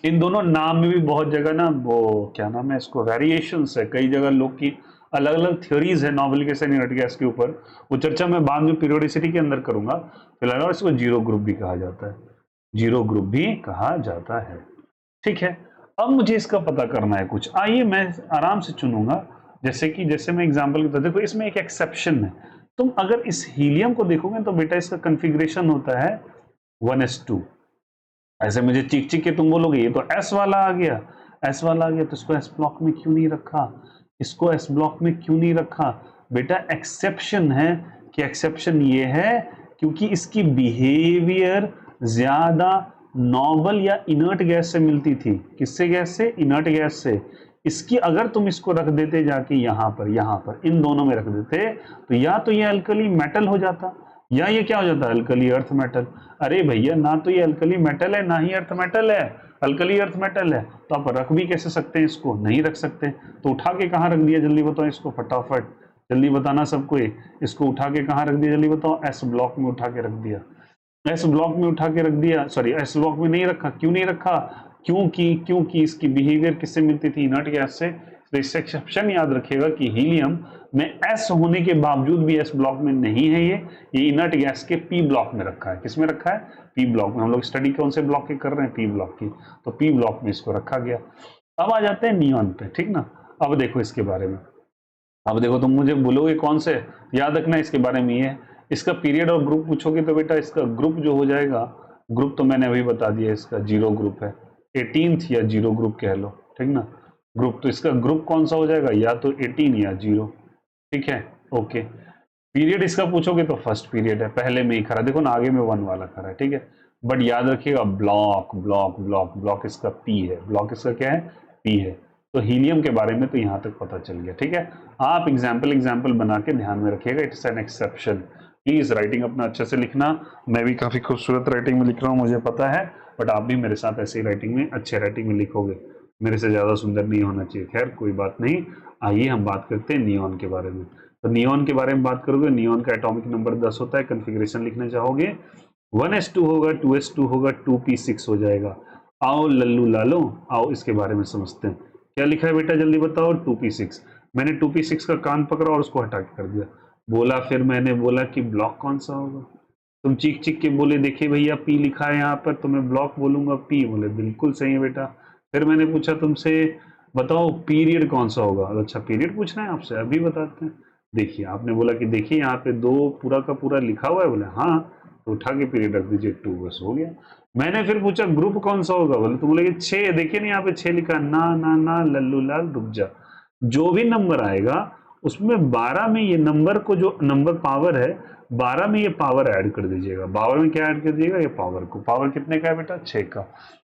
इन दोनों नाम में भी बहुत जगह ना, वो क्या नाम है इसको, वेरिएशंस है। कई जगह लोग की अलग अलग थ्योरीज है novel gas and inert gas के ऊपर। वो चर्चा मैं बाद में पीरियोडिसिटी के अंदर करूंगा। फिलहाल इसको जीरो ग्रुप भी कहा जाता है, जीरो ग्रुप भी कहा जाता है, ठीक है। अब मुझे इसका पता करना है कुछ। आइए मैं आराम से चुनूंगा, जैसे मैं एग्जांपल के, देखो इसमें एक एक्सेप्शन है। तुम अगर इस हीलियम को देखोगे तो बेटा इसका कॉन्फ़िगरेशन होता है 1s2। ऐसे मुझे चिक चिक के तुम बोलोगे ये तो एस वाला आ गया, एस वाला आ गया, तो इसको एस ब्लॉक में क्यों नहीं रखा, इसको एस ब्लॉक में क्यों नहीं रखा बेटा। एक्सेप्शन है कि एक्सेप्शन ये है क्योंकि इसकी बिहेवियर ज्यादा नॉवल या इनर्ट गैस से मिलती थी। किससे गैस से, इनर्ट गैस से। इसकी अगर तुम इसको रख देते जाके यहाँ पर इन दोनों में रख देते, तो या तो ये अल्कली मेटल हो जाता, या ये क्या हो जाता है, अल्कली अर्थ मेटल। अरे भैया, ना तो ये अल्कली मेटल है ना ही अर्थ मेटल है, अल्कली अर्थ मेटल है, तो आप रख भी कैसे सकते हैं इसको, नहीं रख सकते। तो उठा के कहाँ रख दिया जल्दी बताओ इसको, फटाफट जल्दी बताना सबको। इसको उठा के कहाँ रख दिया जल्दी बताओ, एस ब्लॉक में उठा के रख दिया, एस ब्लॉक में उठा के रख दिया। सॉरी, एस ब्लॉक में नहीं रखा, क्यों नहीं रखा, क्योंकि इसकी बिहेवियर किससे मिलती थी, इनर्ट गैस से। तो इससे एक्सेप्शन याद रखिएगा कि हीलियम में एस होने के बावजूद भी एस ब्लॉक में नहीं है, ये इनर्ट गैस के पी ब्लॉक में रखा है। किसमें रखा है, पी ब्लॉक में। हम लोग स्टडी कौन से ब्लॉक की कर रहे हैं, पी ब्लॉक की, तो पी ब्लॉक में इसको रखा गया। अब आ जाते हैं नियॉन पे, ठीक ना। अब देखो इसके बारे में, अब देखो तुम मुझे बोलोगे कौन से, याद रखना इसके बारे में ये है। इसका पीरियड और ग्रुप पूछोगे तो बेटा इसका ग्रुप जो हो जाएगा, ग्रुप तो मैंने अभी बता दिया, इसका जीरो ग्रुप है। 18th या 0 ग्रुप कह लो, ठीक ना। ग्रुप तो इसका ग्रुप कौन सा हो जाएगा, या तो 18 या 0, ठीक है। ओके, पीरियड इसका पूछोगे तो फर्स्ट पीरियड है, पहले में ही खड़ा, देखो ना आगे में 1 वाला खड़ा है, ठीक है। बट याद रखिएगा ब्लॉक ब्लॉक ब्लॉक ब्लॉक इसका पी है, ब्लॉक इसका क्या है, पी है। तो हीलियम के बारे में तो यहां तक पता चल गया, ठीक है। आप एग्जाम्पल बना के ध्यान में रखिएगा, it's an exception. Please writing अपना अच्छे से लिखना, मैं भी काफी खूबसूरत राइटिंग में लिख रहा हूँ मुझे पता है, बट आप भी मेरे साथ ऐसे ही राइटिंग में, अच्छे राइटिंग में लिखोगे, मेरे से ज्यादा सुंदर नहीं होना चाहिए, खैर कोई बात नहीं। आइए हम बात करते हैं नियॉन के बारे में। तो नियॉन के बारे में बात करोगे, नियॉन का एटॉमिक नंबर 10 होता है, कन्फिग्रेशन लिखना चाहोगे 1s2 होगा, 2s2 होगा, 2p6 हो जाएगा। आओ लल्लू लालो, आओ इसके बारे में समझते हैं। क्या लिखा है बेटा जल्दी बताओ, 2p6। मैंने 2p6 का कान पकड़ा और उसको हटा के कर दिया, बोला, फिर मैंने बोला कि ब्लॉक कौन सा होगा, तुम चीख चीख के बोले देखिए भैया पी लिखा है यहाँ पर, तो मैं ब्लॉक बोलूंगा पी, बोले बिल्कुल सही है बेटा। फिर मैंने पूछा तुमसे बताओ पीरियड कौन सा होगा, अच्छा पीरियड पूछना है आपसे, अभी बताते हैं। देखिए आपने बोला कि देखिए यहाँ पे 2 पूरा का पूरा लिखा हुआ है, बोले हाँ, तो उठा के पीरियड रख दीजिए 2, बस हो गया। मैंने फिर पूछा ग्रुप कौन सा होगा, बोले तुम बोले 6, देखिए ना यहाँ पे 6 लिखा, ना ना ना लल्लू लाल रुक जा, जो भी नंबर आएगा उसमें 12 में ये नंबर को, जो नंबर पावर है 12 में ये पावर ऐड कर दीजिएगा। पावर में क्या ऐड कर दीजिएगा, ये पावर को, पावर कितने का है बेटा, 6 का।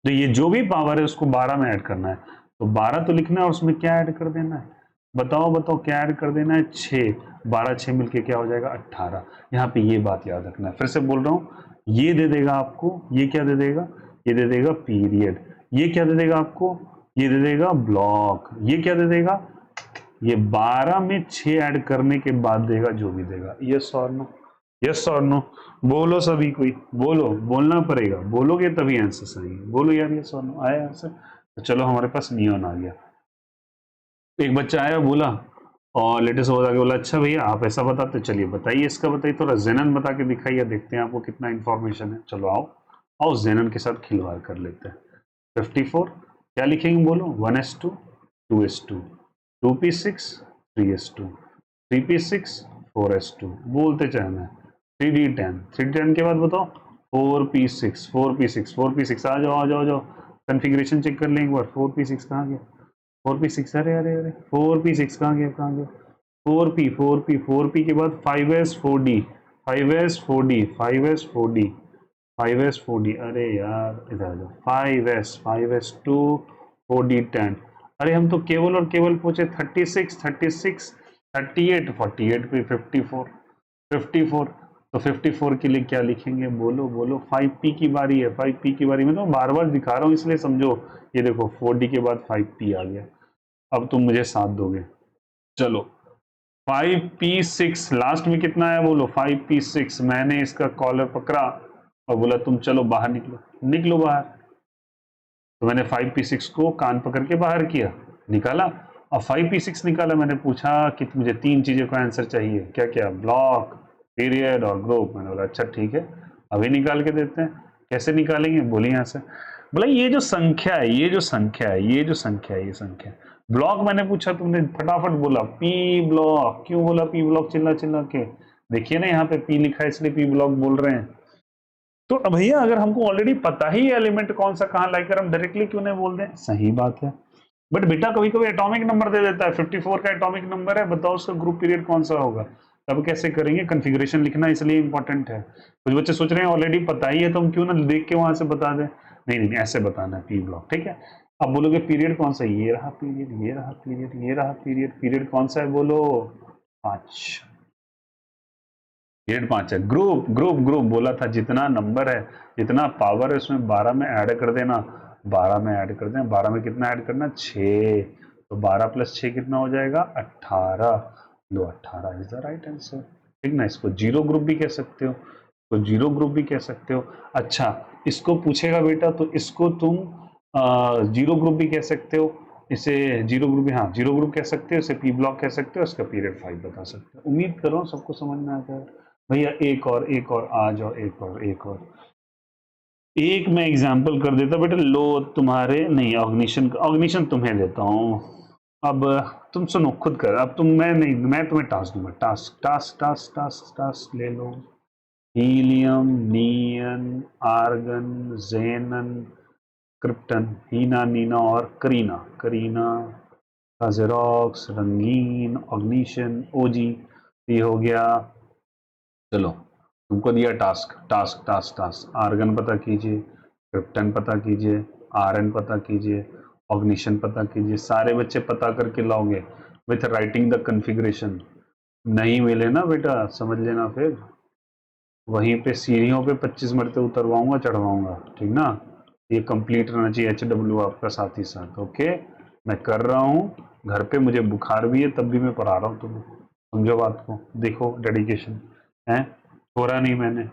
तो ये जो भी पावर है उसको 12 में ऐड करना है, तो 12 तो लिखना है और उसमें क्या ऐड कर देना है, बताओ बताओ क्या ऐड कर देना है, 6, 12 6 मिलके क्या हो जाएगा 18। यहाँ पे ये बात याद रखना है, फिर से बोल रहा हूँ, ये दे देगा आपको, ये क्या दे देगा, ये दे देगा पीरियड, ये क्या दे देगा आपको, ये दे देगा ब्लॉक, ये क्या दे देगा, ये 12 में 6 ऐड करने के बाद देगा जो भी देगा। यस और नो, यस और नो, बोलो सभी कोई, बोलो, बोलना पड़ेगा, बोलोगे तभी आंसर सही है, बोलो यार यस और नो, आया आंसर। तो चलो हमारे पास नियॉन आ गया। एक बच्चा आया बोला, और लेटेस्ट बता के बोला अच्छा भैया आप ऐसा बताते, चलिए बताइए इसका, बताइए थोड़ा जेनन बता के दिखाइए, देखते हैं आपको कितना इंफॉर्मेशन है। चलो आओ, आओ जेनन के साथ खिलवाड़ कर लेते हैं। 54 क्या लिखेंगे बोलो, 1s2 2s2 2p6 3s2 3p6 4s2, बोलते जाना है। 3d10 3d10 के बाद बताओ 4p6 4p6 4p6, आ जाओ आ जाओ आ जाओ, कन्फिग्रेशन चेक कर लें एक बार। 4p6 कहाँ गया, 4p6, अरे अरे अरे 4p6 कहाँ गया, कहाँ गया, 4p के बाद 5s 4d 5s 4d 5s 4d 5s 4d, अरे यार इधर आ जाओ, 5s 2 4d10। अरे हम तो केवल और केवल पूछे 36 36 38 48 पे 54 54, तो 54 के लिए क्या लिखेंगे बोलो बोलो, 5p की बारी है, 5p की बारी में तो बार बार दिखा रहा हूँ इसलिए समझो। ये देखो 4d के बाद 5p आ गया, अब तुम मुझे साथ दोगे। चलो 5p6 लास्ट में कितना है बोलो, 5p6, मैंने इसका कॉलर पकड़ा और बोला तुम चलो बाहर निकलो, निकलो बाहर। तो मैंने 5p6 को कान पकड़ के बाहर किया, निकाला, और 5p6 निकाला, मैंने पूछा कि मुझे 3 चीजों का आंसर चाहिए, क्या क्या, ब्लॉक, पीरियड और ग्रुप। मैंने बोला अच्छा ठीक है, अभी निकाल के देते हैं। कैसे निकालेंगे, बोलिए यहाँ से। बोला ये जो संख्या है, ये जो संख्या है, ये जो संख्या है, ये संख्या ब्लॉक, मैंने पूछा तुमने फटाफट बोला पी ब्लॉक, क्यों बोला पी ब्लॉक चिल्ला चिल्ला के, देखिए ना यहाँ पे पी लिखा है इसलिए पी ब्लॉक बोल रहे हैं। तो भैया अगर हमको ऑलरेडी पता ही एलिमेंट कौन सा कहाँ लाइकर, हम डायरेक्टली क्यों नहीं बोल दें, सही बात है। बट बेटा कभी कभी एटॉमिक नंबर दे देता है, 54 का एटॉमिक नंबर है, बताओ उसका ग्रुप पीरियड कौन सा होगा, तब कैसे करेंगे, कन्फिग्रेशन लिखना इसलिए इंपॉर्टेंट है। कुछ बच्चे सोच रहे हैं ऑलरेडी पता ही है तो हम क्यों ना देख के वहां से बता दें, नहीं नहीं ऐसे बताना है पी ब्लॉक, ठीक है। अब बोलोगे पीरियड कौन सा, ये रहा पीरियड, ये रहा पीरियड, ये रहा पीरियड, पीरियड कौन सा है बोलो, 5, पीरियड 5 है। ग्रुप ग्रुप ग्रुप बोला था जितना नंबर है, जितना पावर है उसमें 12 में ऐड कर देना, 12 में ऐड कर देना, 12 में कितना ऐड करना, 6, तो 12 + 6 कितना हो जाएगा 18, लो 18 इज द राइट आंसर, ठीक ना। इसको जीरो ग्रुप भी कह सकते हो, तो जीरो ग्रुप भी कह सकते हो। अच्छा इसको पूछेगा बेटा तो इसको तुम जीरो ग्रुप भी कह सकते हो, इसे जीरो ग्रुप भी, हाँ जीरो ग्रुप कह सकते हो, इसे पी ब्लॉक कह सकते हो, इसका पीरियड 5 बता सकते हो। उम्मीद करो सबको समझ में आ जाए। भैया एक और आ जाओ, एक और एक मैं एग्जांपल कर देता बेटा, लो तुम्हारे नहीं, ऑग्निशन ऑग्निशन तुम्हें देता हूँ। अब तुम सुनो खुद कर, अब तुम, मैं नहीं, मैं तुम्हें टास्क दूंगा, task task task task task ले लो। हीलियम, नियन, आर्गन, जेनन, क्रिप्टन, हीना, नीना और करीना। करीना का जेरोक्स, रंगीन, ऑग्निशन, ओजी। ये हो गया। चलो तुमको दिया task task task task, argon पता कीजिए, क्रिप्टन पता कीजिए, आरएन पता कीजिए, ऑग्निशन पता कीजिए। सारे बच्चे पता करके लाओगे विथ राइटिंग द कन्फिग्रेशन। नहीं मिले ना बेटा समझ लेना, फिर वहीं पे सीढ़ियों पे 25 मरते उतरवाऊंगा चढ़वाऊंगा, ठीक ना। ये कंप्लीट रहना चाहिए HW आपका साथ ही साथ। ओके मैं कर रहा हूँ घर पे, मुझे बुखार भी है तब भी मैं पढ़ा रहा हूँ तुम्हें, समझो बात को, देखो डेडिकेशन है, छोड़ा नहीं मैंने,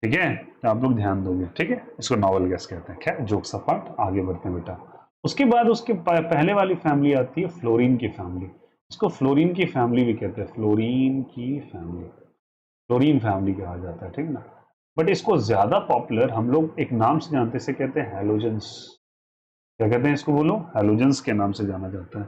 ठीक है। तो आप लोग ध्यान दोगे, ठीक है। इसको नॉवल गैस कहते हैं। खैर जोक्स अपार्ट, आगे बढ़ते हैं बेटा। उसके बाद उसके पहले वाली फैमिली आती है फ्लोरीन की फैमिली। इसको फ्लोरीन की फैमिली भी कहते हैं, फ्लोरीन की फैमिली, फ्लोरीन फैमिली कहा जाता है, ठीक ना। बट इसको ज्यादा पॉपुलर हम लोग एक नाम से जानते हैं, इसे कहते हैं हैलोजेंस। क्या कहते हैं इसको बोलो, हैलोजेंस के नाम से जाना जाता है,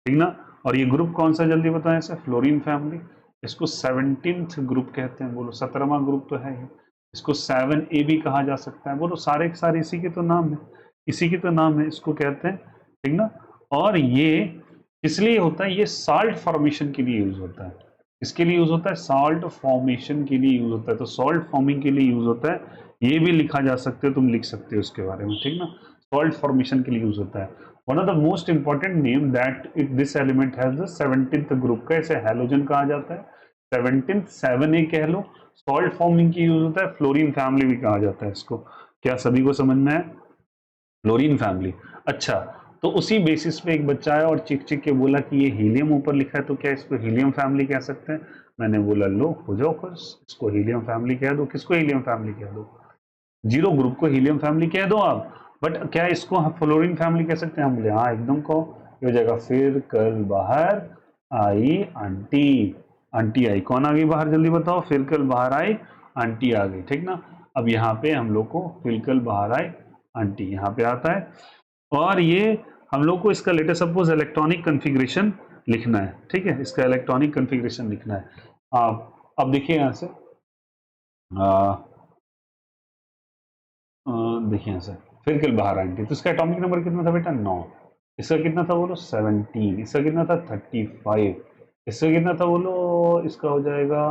ठीक ना। और ये ग्रुप कौन सा जल्दी बताएं इसे, फ्लोरीन फैमिली। इसको 17th ग्रुप कहते हैं, बोलो 17वां ग्रुप तो है ही। इसको 7A भी कहा जा सकता है, बोलो सारे के सारे इसी के तो नाम है, इसी के तो नाम है, इसको कहते हैं, ठीक ना। और ये इसलिए होता है, ये साल्ट फॉर्मेशन के लिए यूज होता है। इसके लिए यूज होता है, सॉल्ट फॉर्मेशन के लिए यूज होता है, तो सॉल्ट फॉर्मिंग के लिए यूज होता है। ये भी लिखा जा सकते हो, तुम लिख सकते हो इसके बारे में, ठीक ना। सॉल्ट फॉर्मेशन के लिए यूज होता है। One of the most important name that it this element has the 17th group का, इसे हैलोजन कहा जाता है। 17th 7A कह लो। सॉल्ट फॉर्मिंग की यूज होता है, फ्लोरीन फैमिली भी कहा जाता है इसको। क्या सभी को समझ में है, फ्लोरीन फैमिली। अच्छा, तो उसी बेसिस पे एक बच्चा आया और चिक चिक के बोला कि ये हीलियम ऊपर लिखा है तो क्या इसको हीलियम फैमिली कह सकते हैं। मैंने बोला लो हो जाओ खुश, इसको हीलियम फैमिली कह दो। किसको हीलियम फैमिली कह दो, जीरो ग्रुप को हीलियम फैमिली कह दो आप। बट क्या इसको हम फ्लोरीन फैमिली कह सकते हैं, हम बोले हाँ एकदम कहो। ये हो जाएगा, फिर कल बाहर आई आंटी। आंटी आई, कौन आ गई बाहर जल्दी बताओ, फिर कल बाहर आई आंटी आ गई, ठीक ना। अब यहाँ पे हम लोग को फिर कल बाहर आई आंटी यहाँ पे आता है। और ये हम लोग को इसका लेटर सपोज इलेक्ट्रॉनिक कन्फिग्रेशन लिखना है, ठीक है। इसका इलेक्ट्रॉनिक कन्फिग्रेशन लिखना है। आप अब देखिए यहाँ से देखिए यहाँ से, फिर कल बाहर आएंगे तो इसका एटॉमिक नंबर कितना था बेटा, 9। इसका कितना था बोलो, 17। इसका कितना था, 35। इसका कितना था बोलो, इसका हो जाएगा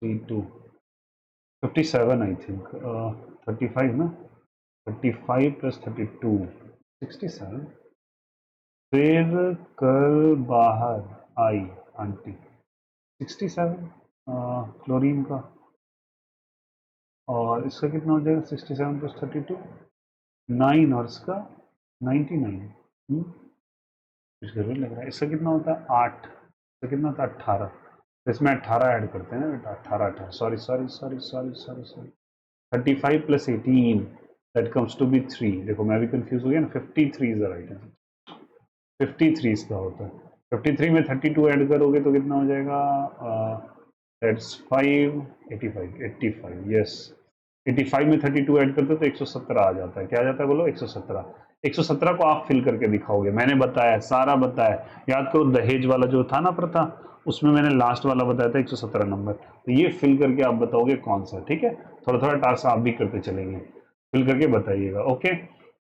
32 57 आई थिंक, 35 ना, 35 प्लस 32 67। फिर कल बाहर आई आंटी 67 क्लोरीन का। और इसका कितना हो जाएगा, 67 प्लस 32 9, और इसका 99। कुछ गड़बड़ लग रहा है। इसका कितना होता है, 8। इसका कितना होता है, 18। तो इसमें 18 ऐड करते हैं ना बेटा, 18 18, sorry sorry sorry sorry sorry sorry, 35 plus 18 that comes to be 3। देखो मैं भी कंफ्यूज हो गया ना, 53 इज द राइट आंसर, 53 इसका होता है। 53 में 32 ऐड करोगे तो कितना हो जाएगा, दैट्स 5 85 85, यस। 85 में 32 ऐड करते हो तो 117 आ जाता है। क्या आ जाता है बोलो, 117। 117 को आप फिल करके दिखाओगे, मैंने बताया सारा बताया। याद करो दहेज वाला जो था ना प्रथा, उसमें मैंने लास्ट वाला बताया था 117 नंबर। तो ये फिल करके आप बताओगे कौन सा, ठीक है। थोड़ा थोड़ा टास्क आप भी करते चलेंगे, फिल करके बताइएगा। ओके,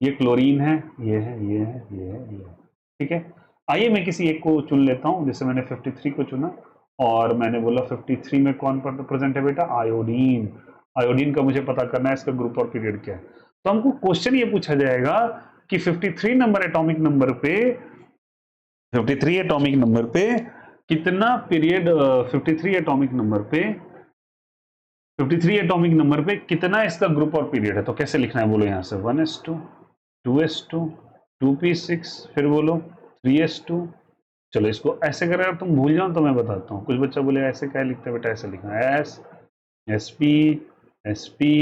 ये क्लोरीन है, ये है, ये है, ये है, ये है, ठीक है। आइए मैं किसी एक को चुन लेता हूँ, जैसे मैंने 53 को चुना और मैंने बोला 53 में कौन प्रेजेंट है बेटा, आयोडीन। आयोडीन का मुझे पता करना है, इसका ग्रुप और पीरियड क्या है। तो हमको क्वेश्चन ये पूछा जाएगा कि 53 नंबर एटॉमिक नंबर पे, 53 एटॉमिक नंबर पे कितना पीरियड, 53 एटॉमिक नंबर पे, 53 एटॉमिक नंबर पे कितना इसका ग्रुप और पीरियड है। तो कैसे लिखना है बोलो, यहाँ से 1s2 2s2 2p6, फिर बोलो 3s2। चलो इसको ऐसे करें, अगर तुम भूल जाओ तो मैं बताता हूँ। कुछ बच्चा बोले ऐसे क्या लिखते हैं बेटा, ऐसे लिखना है, S S P S P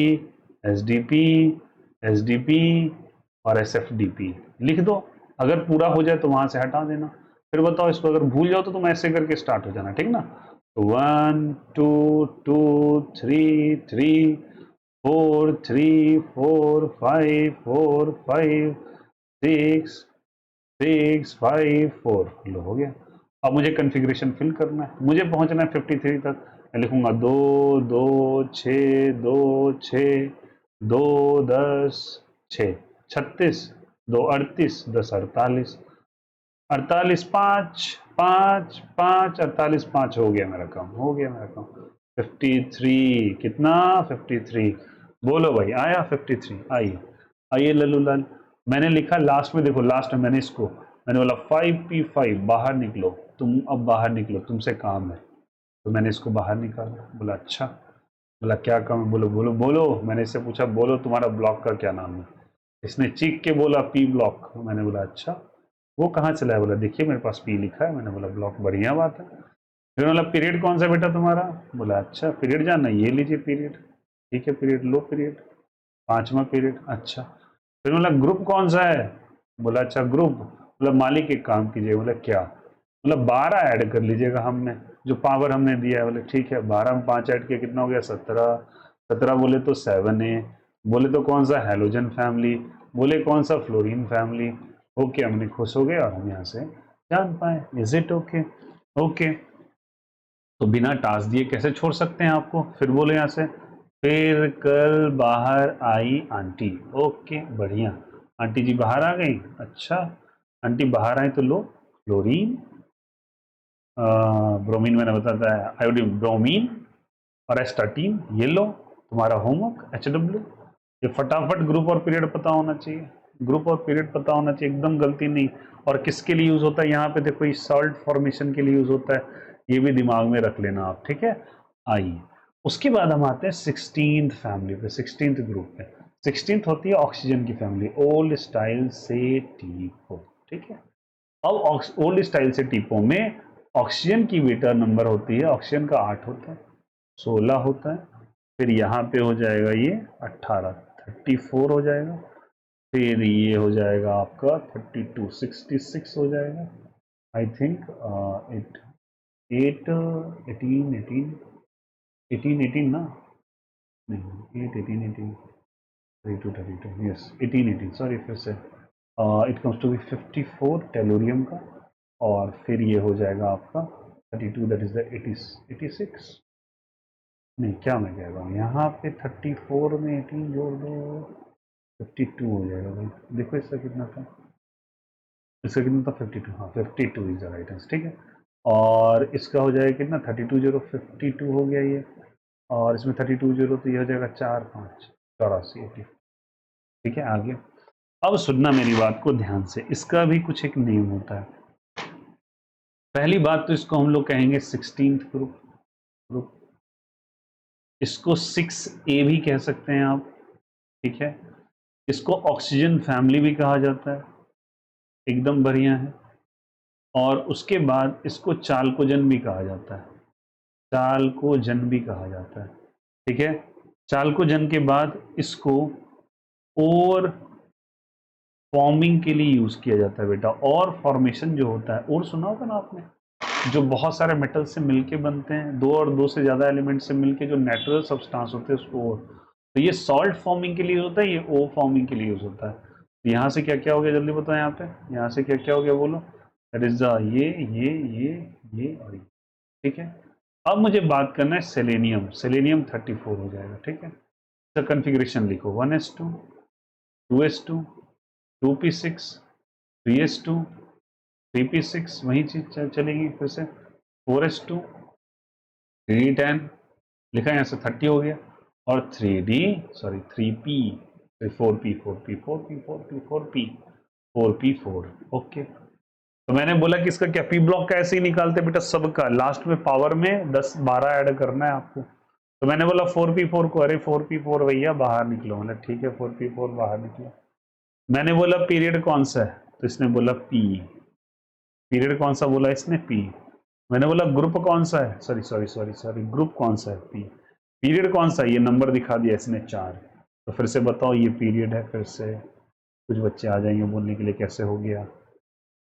S D P S D P और एस एफ डी पी लिख दो। अगर पूरा हो जाए तो वहां से हटा देना। फिर बताओ इसको, अगर भूल जाओ तो तुम ऐसे करके स्टार्ट हो जाना, ठीक ना। 1 2 2 3 3 4 3 4 5 4 5 6 6 5 4, लो हो गया। अब मुझे कॉन्फ़िगरेशन फिल करना है, मुझे पहुंचना है 53 तक। मैं लिखूंगा 2 2 6 2 6 2 10 6 36, 2 38, 10 48, 48 5 5 5 48 5 हो गया मेरा काम, हो गया मेरा काम। 53 कितना 53, बोलो भाई आया 53, आइए आइए लल्लू लाल। मैंने लिखा लास्ट में, देखो लास्ट में मैंने बोला 5P5 बाहर निकलो, तुम अब बाहर निकलो, तुमसे काम है। तो मैंने इसको बाहर निकाला, बोला अच्छा। बोला क्या काम है, बोलो बोलो बोलो। मैंने इससे पूछा बोलो तुम्हारा ब्लॉक का क्या नाम है। इसने चीख के बोला पी ब्लॉक। मैंने बोला अच्छा, वो कहाँ चला है, बोला देखिए मेरे पास पी लिखा है। मैंने बोला ब्लॉक, बढ़िया बात है। फिर बोला पीरियड कौन सा बेटा तुम्हारा, बोला अच्छा पीरियड जानना, ये लीजिए पीरियड, ठीक है पीरियड लो पीरियड, 5वां पीरियड, अच्छा। फिर बोला ग्रुप कौन सा है, बोला अच्छा ग्रुप, बोला मालिक एक काम कीजिए, बोला क्या, बोला 12 ऐड कर लीजिएगा हमने, जो पावर हमने दिया है। बोले ठीक है, 12 में 5 ऐड किया कितना हो गया 17, 17 बोले तो 7A, बोले तो कौन सा हेलोजन फैमिली, बोले कौन सा फ्लोरीन फैमिली। ओके हमने खुश हो गए और हम यहाँ से जान पाए। Is it okay, okay. तो बिना टास्क दिए कैसे छोड़ सकते हैं आपको। फिर बोले यहाँ से, फिर कल बाहर आई आंटी, ओके बढ़िया, आंटी जी बाहर आ गई, अच्छा। आंटी बाहर आई तो लो क्लोरीन, ब्रोमीन मैंने बताता है, आयोडीन ब्रोमीन और एस्टाटीन, ये लो तुम्हारा होमवर्क HW। ये फटाफट ग्रुप और पीरियड पता होना चाहिए, ग्रुप और पीरियड पता होना चाहिए, एकदम गलती नहीं। और किसके लिए यूज होता है यहाँ पे देखो, ये सॉल्ट फॉर्मेशन के लिए यूज होता है, ये भी दिमाग में रख लेना आप, ठीक है। आइए उसके बाद हम आते हैं 16th फैमिली पे, 16th ग्रुप पे। 16th होती है ऑक्सीजन की फैमिली, ओल्ड स्टाइल से टीपो, ठीक है। अब ओल्ड स्टाइल से टीपो में ऑक्सीजन की बीटा नंबर होती है, ऑक्सीजन का 8 होता है, 16 होता है, फिर यहाँ पे हो जाएगा ये 18, 34 हो जाएगा, फिर ये हो जाएगा आपका 32, 66 हो जाएगा, आई थिंक 8 8 18 18 18 18 ना, नहीं 8 18 18 32 32, यस 18 18, सॉरी फिर से it comes to be 54 tellurium का, और फिर ये हो जाएगा आपका 32, दैट इज द 86, नहीं क्या मैं कह रहा हूँ यहाँ पे 34 में 18 जोड़ दो 52 हो जाएगा भाई। देखो इसका कितना था, इसका कितना था 52, हाँ 52 इज द राइट आंसर, ठीक है। और इसका हो जाएगा कितना 32 जीरो 52 हो गया ये, और इसमें 32 जीरो तो ये हो जाएगा 4 5 84 80, ठीक है। आगे अब सुनना मेरी बात को ध्यान से, इसका भी कुछ एक नेम होता है। पहली बात तो इसको हम लोग कहेंगे 16th ग्रुप, ग्रुप इसको 6A भी कह सकते हैं आप, ठीक है। इसको ऑक्सीजन फैमिली भी कहा जाता है, एकदम बढ़िया है। और उसके बाद इसको चालकोजन भी कहा जाता है, चालकोजन भी कहा जाता है, ठीक है। चालकोजन के बाद इसको और फॉर्मिंग के लिए यूज किया जाता है बेटा। और फॉर्मेशन जो होता है, और सुना होगा ना आपने, जो बहुत सारे मेटल से मिलके बनते हैं, दो और दो से ज्यादा एलिमेंट से मिलके जो नेचुरल सब्सटेंस होते हैं उसको और, तो ये सॉल्ट फॉर्मिंग के लिए होता है, ये ओ फॉर्मिंग के लिए यूज होता है। तो यहाँ से क्या क्या हो गया जल्दी बताओ, यहाँ पे यहाँ से क्या क्या हो गया बोलो, दैट इज द ये और ये, ठीक है। अब मुझे बात करना है सेलेनियम, सेलेनियम 34 हो जाएगा, ठीक है। इसका कन्फिग्रेशन लिखो 1s2 2s2 2p6 3s2 3p6, वही चीज चलेगी फिर से 4s2 3d10, लिखा यहाँ से 30 हो गया, और 3d sorry 3p 4p 4p 4p 4p 4p 4p4, okay. तो मैंने बोला कि इसका क्या पी ब्लॉक का ऐसे ही निकालते बेटा, सबका लास्ट में पावर में 10 12 ऐड करना है आपको। तो मैंने बोला 4p4 को, अरे 4p4 भैया बाहर निकलो, मतलब ठीक है 4p4 बाहर निकलो। मैंने बोला पीरियड कौन सा है, तो इसने बोला पी, पीरियड कौन सा बोला इसने, पी। मैंने बोला ग्रुप कौन सा है, sorry sorry sorry sorry, group कौन सा है, पी। पीरियड कौन सा है, ये नंबर दिखा दिया इसने 4। तो फिर से बताओ ये पीरियड है, फिर से कुछ बच्चे आ जाएंगे बोलने के लिए कैसे हो गया,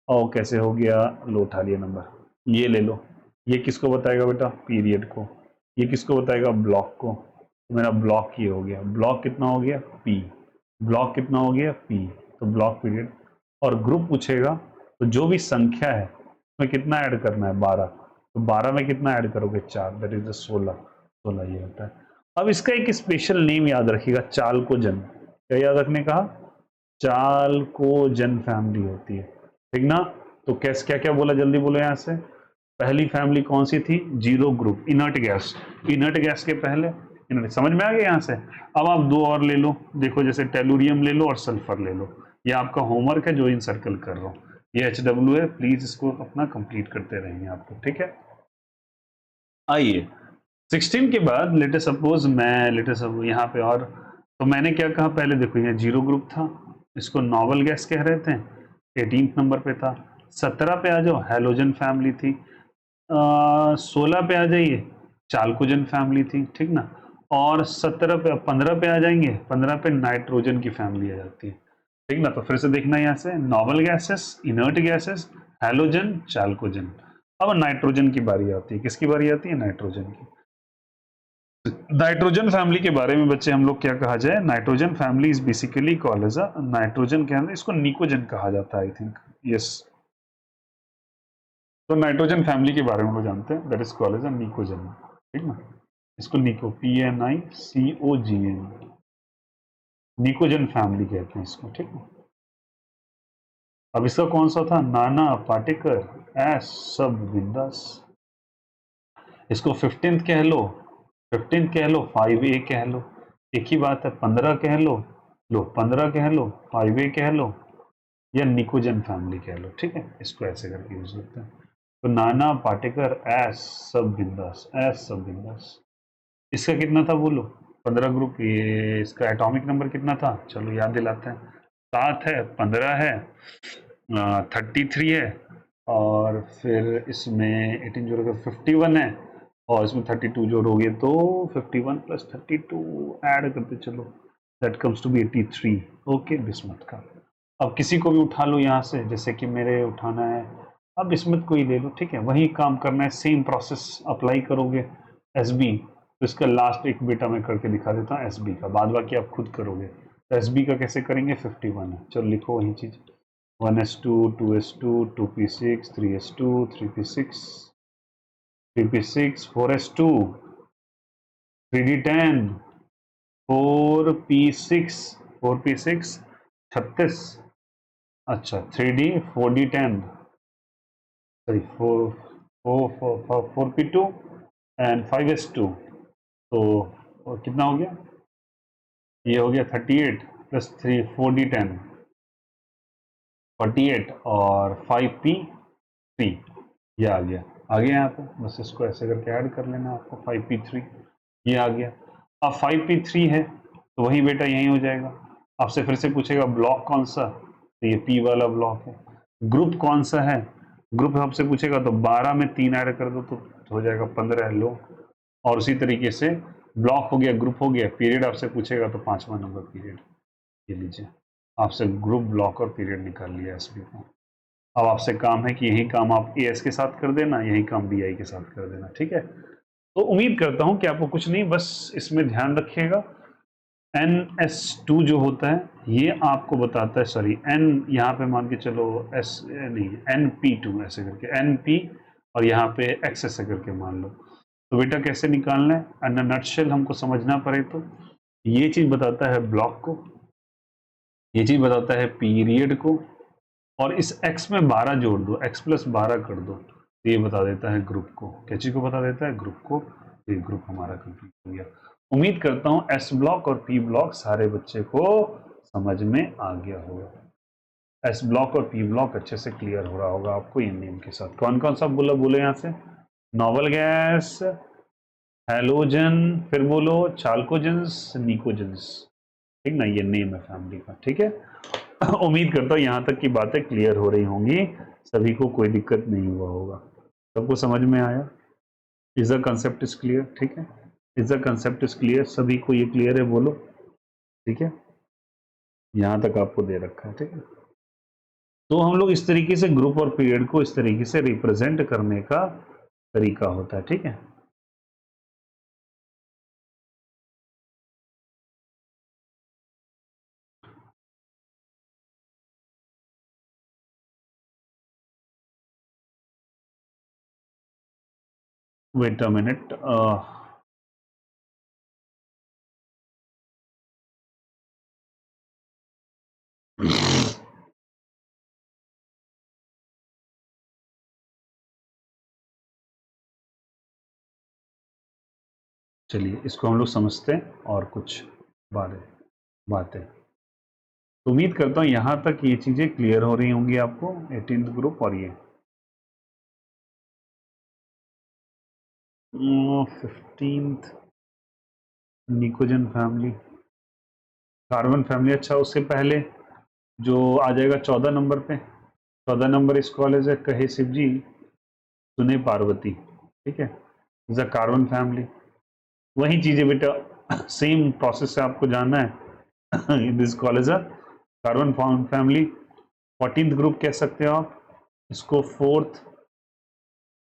ओ कैसे हो गया, लो उठा लिया नंबर, ये ले लो। ये किसको बताएगा बेटा, पीरियड को। ये किसको बताएगा, ब्लॉक को। तो मेरा ब्लॉक ये हो गया, ब्लॉक कितना हो गया, पी। ब्लॉक कितना हो गया, पी। तो ब्लॉक पीरियड। और ग्रुप पूछेगा तो जो भी संख्या है उसमें कितना ऐड करना है, 12। तो 12 में कितना ऐड करोगे, 4, दैट इज द 16, 16 ये होता है। अब इसका एक स्पेशल नेम याद रखिएगा, चालकोजन। क्या याद रखने कहा? चालकोजन फैमिली होती है, ठीक ना। तो कैसे, क्या क्या बोला, जल्दी बोलो यहां से। पहली फैमिली कौन सी थी? Zero group, inert gas. Inert gas के पहले इनर्ट, समझ में आ गया यहां से। अब आप दो और ले लो, देखो जैसे टेलुरियम ले लो और सल्फर ले लो। ये आपका होमवर्क है जो इन सर्कल कर रहा हूं, ये HW है, प्लीज इसको अपना कंप्लीट करते रहेंगे आप लोग, ठीक है। आइए 16 के बाद लेटे सपोज मैं लेटे सपोज यहाँ पे, और तो मैंने क्या कहा पहले, देखो ये जीरो ग्रुप था, इसको नॉवल गैस कह रहे थे, 18 नंबर पे था। 17 पे आ जाओ, हेलोजन फैमिली थी। 16 पे आ जाइए, चालकोजन फैमिली थी, ठीक ना। और 17 पे, 15 पे आ जाएंगे, 15 पे नाइट्रोजन की फैमिली आ जाती है, ठीक ना। तो फिर से देखना यहाँ से, novel gases, inert gases, halogen, चालकोजन। अब नाइट्रोजन की बारी आती है, किसकी बारी आती है? नाइट्रोजन की। नाइट्रोजन फैमिली के बारे में बच्चे हम लोग क्या कहा जाए, nitrogen family is basically called as a, nitrogen के अंदर इसको निकोजन कहा जाता है, आई थिंक, यस। तो नाइट्रोजन फैमिली के बारे में लोग जानते हैं, that is called as a pnictogen, ठीक ना। इसको निको, PNICOGN, निकोजन फैमिली कहते हैं इसको, ठीक है। अब इसका कौन सा था? नाना पाटेकर, एस सब बिंदास। इसको 15th कह लो, 15th कह लो, 5A कह लो, एक ही बात है। 15 कह लो 15 कह लो, 5A कह लो, या निकोजन फैमिली कह लो, ठीक है। इसको ऐसे करके यूज करते हैं। तो नाना पाटेकर, एस सब बिंदास, एस सब बिंदास। इसका कितना था बोलो? 15 ग्रुप। ये इसका एटॉमिक नंबर कितना था? चलो याद दिलाते हैं। 7 है, 15 है, 33 है, और फिर इसमें 18 जोड़ कर 51 है, और इसमें 32 जोड़ोगे तो 51 प्लस 32 ऐड करते चलो, that comes to be 83। Okay, bismuth का। अब किसी को भी उठा लो यहाँ से, जैसे कि मेरे उठाना है, अब बिस्मत को ही ले लो, ठीक है। वही काम करना है, सेम प्रोसेस अप्लाई करोगे। SB, तो इसका लास्ट एक बेटा मैं करके दिखा देता हूँ SB का, बाद बाकी आप खुद करोगे। तो SB का कैसे करेंगे? 51 है, चलो लिखो वही चीज। 1s2, 2s2, 2p6, 3s2, 3p6, 3p6, 4s2, 3d10, 4p6, 4p6, 36। अच्छा, 3d, 4d10, sorry, 4p2 and 5s2। तो और कितना हो गया? ये हो गया 38 प्लस 3, 4d10, 48, और 5p3, ये आ गया। आ गया यहाँ पे, बस इसको ऐसे करके ऐड कर लेना आपको, 5p3, ये आ गया। अब 5p3 है तो वही बेटा यही हो जाएगा। आपसे फिर से पूछेगा ब्लॉक कौन सा, तो ये P वाला ब्लॉक है। ग्रुप कौन सा है? ग्रुप आपसे पूछेगा तो 12 में 3 ऐड कर दो तो हो जाएगा 15 लो। और उसी तरीके से ब्लॉक हो गया, ग्रुप हो गया, पीरियड आपसे पूछेगा तो 5वां नंबर पीरियड, ये लीजिए, आपसे ग्रुप, ब्लॉक और पीरियड निकाल लिया SB को। अब आपसे काम है कि यही काम आप AS के साथ कर देना, यही काम BI के साथ कर देना, ठीक है। तो उम्मीद करता हूं कि आपको कुछ नहीं, बस इसमें ध्यान रखिएगा, NS2 जो होता है ये आपको बताता है, सॉरी N, यहाँ पे मान के चलो S नहीं, NP2 ऐसे करके, NP, और यहाँ पे X ऐसे करके मान लो। तो बेटा कैसे निकालना है, इन नटशेल हमको समझना पड़े तो ये चीज बताता है ब्लॉक को, ये चीज बताता है पीरियड को, और इस x में 12 जोड़ दो, x प्लस 12 कर दो, तो ये बता देता है ग्रुप को। क्या चीज को बता देता है? ग्रुप को। तो ये ग्रुप हमारा कंप्लीट हो गया। उम्मीद करता हूँ S ब्लॉक और P ब्लॉक सारे बच्चे को समझ में आ गया होगा। S ब्लॉक और P ब्लॉक अच्छे से क्लियर हो रहा होगा आपको ये नेम के साथ। कौन कौन सा बोला, बोले यहाँ से? नॉवल गैस, हेलोजन, फिर बोलो चालकोजेंस, निकोजेंस, ठीक ना, ये नेम है फैमिली का, ठीक है। उम्मीद करता हूँ यहाँ तक की बातें क्लियर हो रही होंगी, सभी को कोई दिक्कत नहीं हुआ होगा, सबको समझ में आया? Is the concept is clear, ठीक है। Is the concept is clear, सभी को ये क्लियर है बोलो, ठीक है। यहाँ तक आपको दे रखा है, ठीक है। तो हम लोग इस तरीके से ग्रुप और पीरियड को इस तरीके से रिप्रेजेंट करने का तरीका होता है, ठीक है। वेट अ मिनट, चलिए इसको हम लोग समझते हैं और कुछ बातें। तो उम्मीद करता हूँ यहाँ तक ये चीज़ें क्लियर हो रही होंगी आपको, 18th ग्रुप और ये 15th निकोजन फैमिली, कार्बन फैमिली। अच्छा उससे पहले जो आ जाएगा 14 नंबर पे, 14 नंबर इस कॉलेज है कहे शिव जी सुने पार्वती, ठीक है, इज अ कार्बन फैमिली। वही चीज़ें बेटा, सेम प्रोसेस से आपको जानना है। दिस कॉलेज है कार्बन फैमिली। 14th ग्रुप कह सकते हो आप इसको,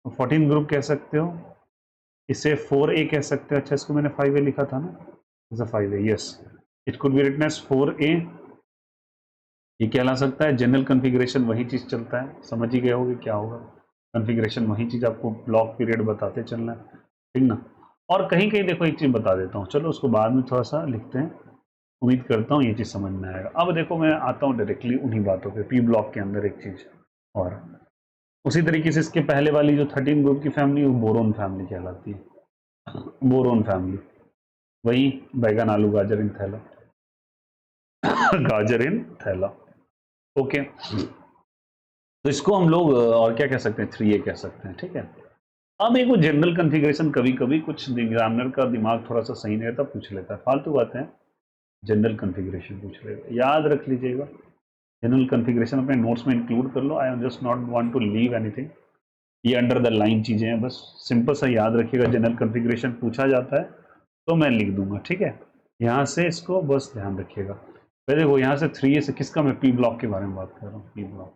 14th ग्रुप कह सकते हो, इसे 4A कह सकते हो। अच्छा इसको मैंने 5A लिखा था ना, is a 5A, yes, it could be written as 4A। ये कहला सकता है जनरल कॉन्फ़िगरेशन, वही चीज़ चलता है, समझ ही गए होगे क्या होगा कॉन्फ़िगरेशन, वही चीज़ आपको ब्लॉक पीरियड बताते चलना है, ठीक ना। और कहीं कहीं देखो एक चीज़ बता देता हूँ, चलो उसको बाद में थोड़ा सा लिखते हैं, उम्मीद करता हूँ ये चीज़ समझ में आएगा। अब देखो मैं आता हूँ डायरेक्टली उन्हीं बातों पे, पी ब्लॉक के अंदर एक चीज़ और उसी तरीके से इसके पहले वाली जो 13 ग्रुप की फैमिली वो बोरोन फैमिली कहलाती है, बोरोन फैमिली, वही बैगन आलू गाजर इन थैला, गाजर इन थैला, ओके। तो इसको हम लोग और क्या कह सकते हैं, 3A कह सकते हैं, ठीक है। अब एक वो जनरल कॉन्फ़िगरेशन कभी कभी कुछ एग्जामिनर का दिमाग थोड़ा सा सही नहीं रहता, पूछ लेता है फालतू बातें हैं, जनरल कॉन्फ़िगरेशन पूछ लेगा, याद रख लीजिएगा। जनरल कॉन्फ़िगरेशन अपने नोट्स में इंक्लूड कर लो, I am just not want to leave anything, ये अंडर द लाइन चीज़ें हैं, बस सिंपल सा याद रखिएगा। जनरल कॉन्फ़िगरेशन पूछा जाता है तो मैं लिख दूंगा, ठीक है, यहाँ से इसको बस ध्यान रखिएगा। पहले वो यहाँ से 3A से किसका, मैं पी ब्लॉक के बारे में बात कर रहा हूँ, पी ब्लॉक,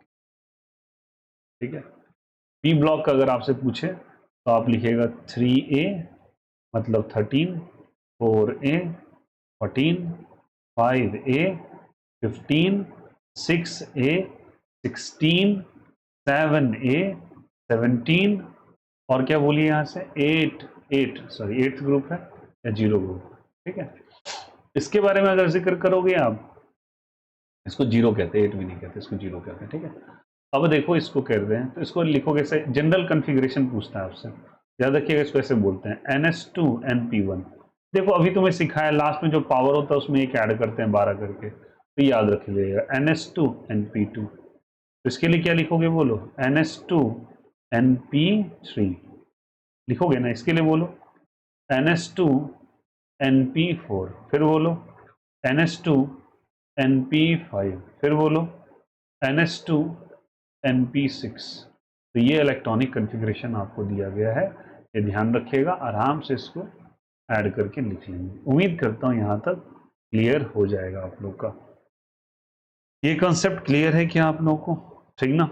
ठीक है। पी ब्लॉक का अगर आपसे पूछे तो आप लिखिएगा 3A मतलब 13, 4A 14, 5A 15, 6A 16, 7A 17 और क्या बोलिए यहाँ से 8 सॉरी 8th ग्रुप है या 0 ग्रुप, ठीक है। इसके बारे में अगर जिक्र करोगे आप, इसको 0 कहते हैं, 8 भी नहीं कहते, इसको 0 कहते हैं, ठीक है। अब देखो इसको कहते हैं तो इसको लिखोगे से जनरल कॉन्फ़िगरेशन पूछता है आपसे, याद रखिएगा इसको ऐसे बोलते हैं NS2 NP1। देखो अभी तुम्हें सिखाया लास्ट में जो पावर होता है उसमें एक ऐड करते हैं 12 करके, तो याद रख लीजिएगा NS2 NP2। तो इसके लिए क्या लिखोगे बोलो, NS2 NP3 लिखोगे ना, इसके लिए बोलो NS2 NP4, फिर बोलो NS2 NP5, फिर बोलो NS2 NP6। तो ये इलेक्ट्रॉनिक कॉन्फ़िगरेशन आपको दिया गया है, ये ध्यान रखिएगा, आराम से इसको ऐड करके लिख लेंगे। उम्मीद करता हूँ यहाँ तक क्लियर हो जाएगा आप लोग का, ये कॉन्सेप्ट क्लियर है क्या आप लोगों को, ठीक ना।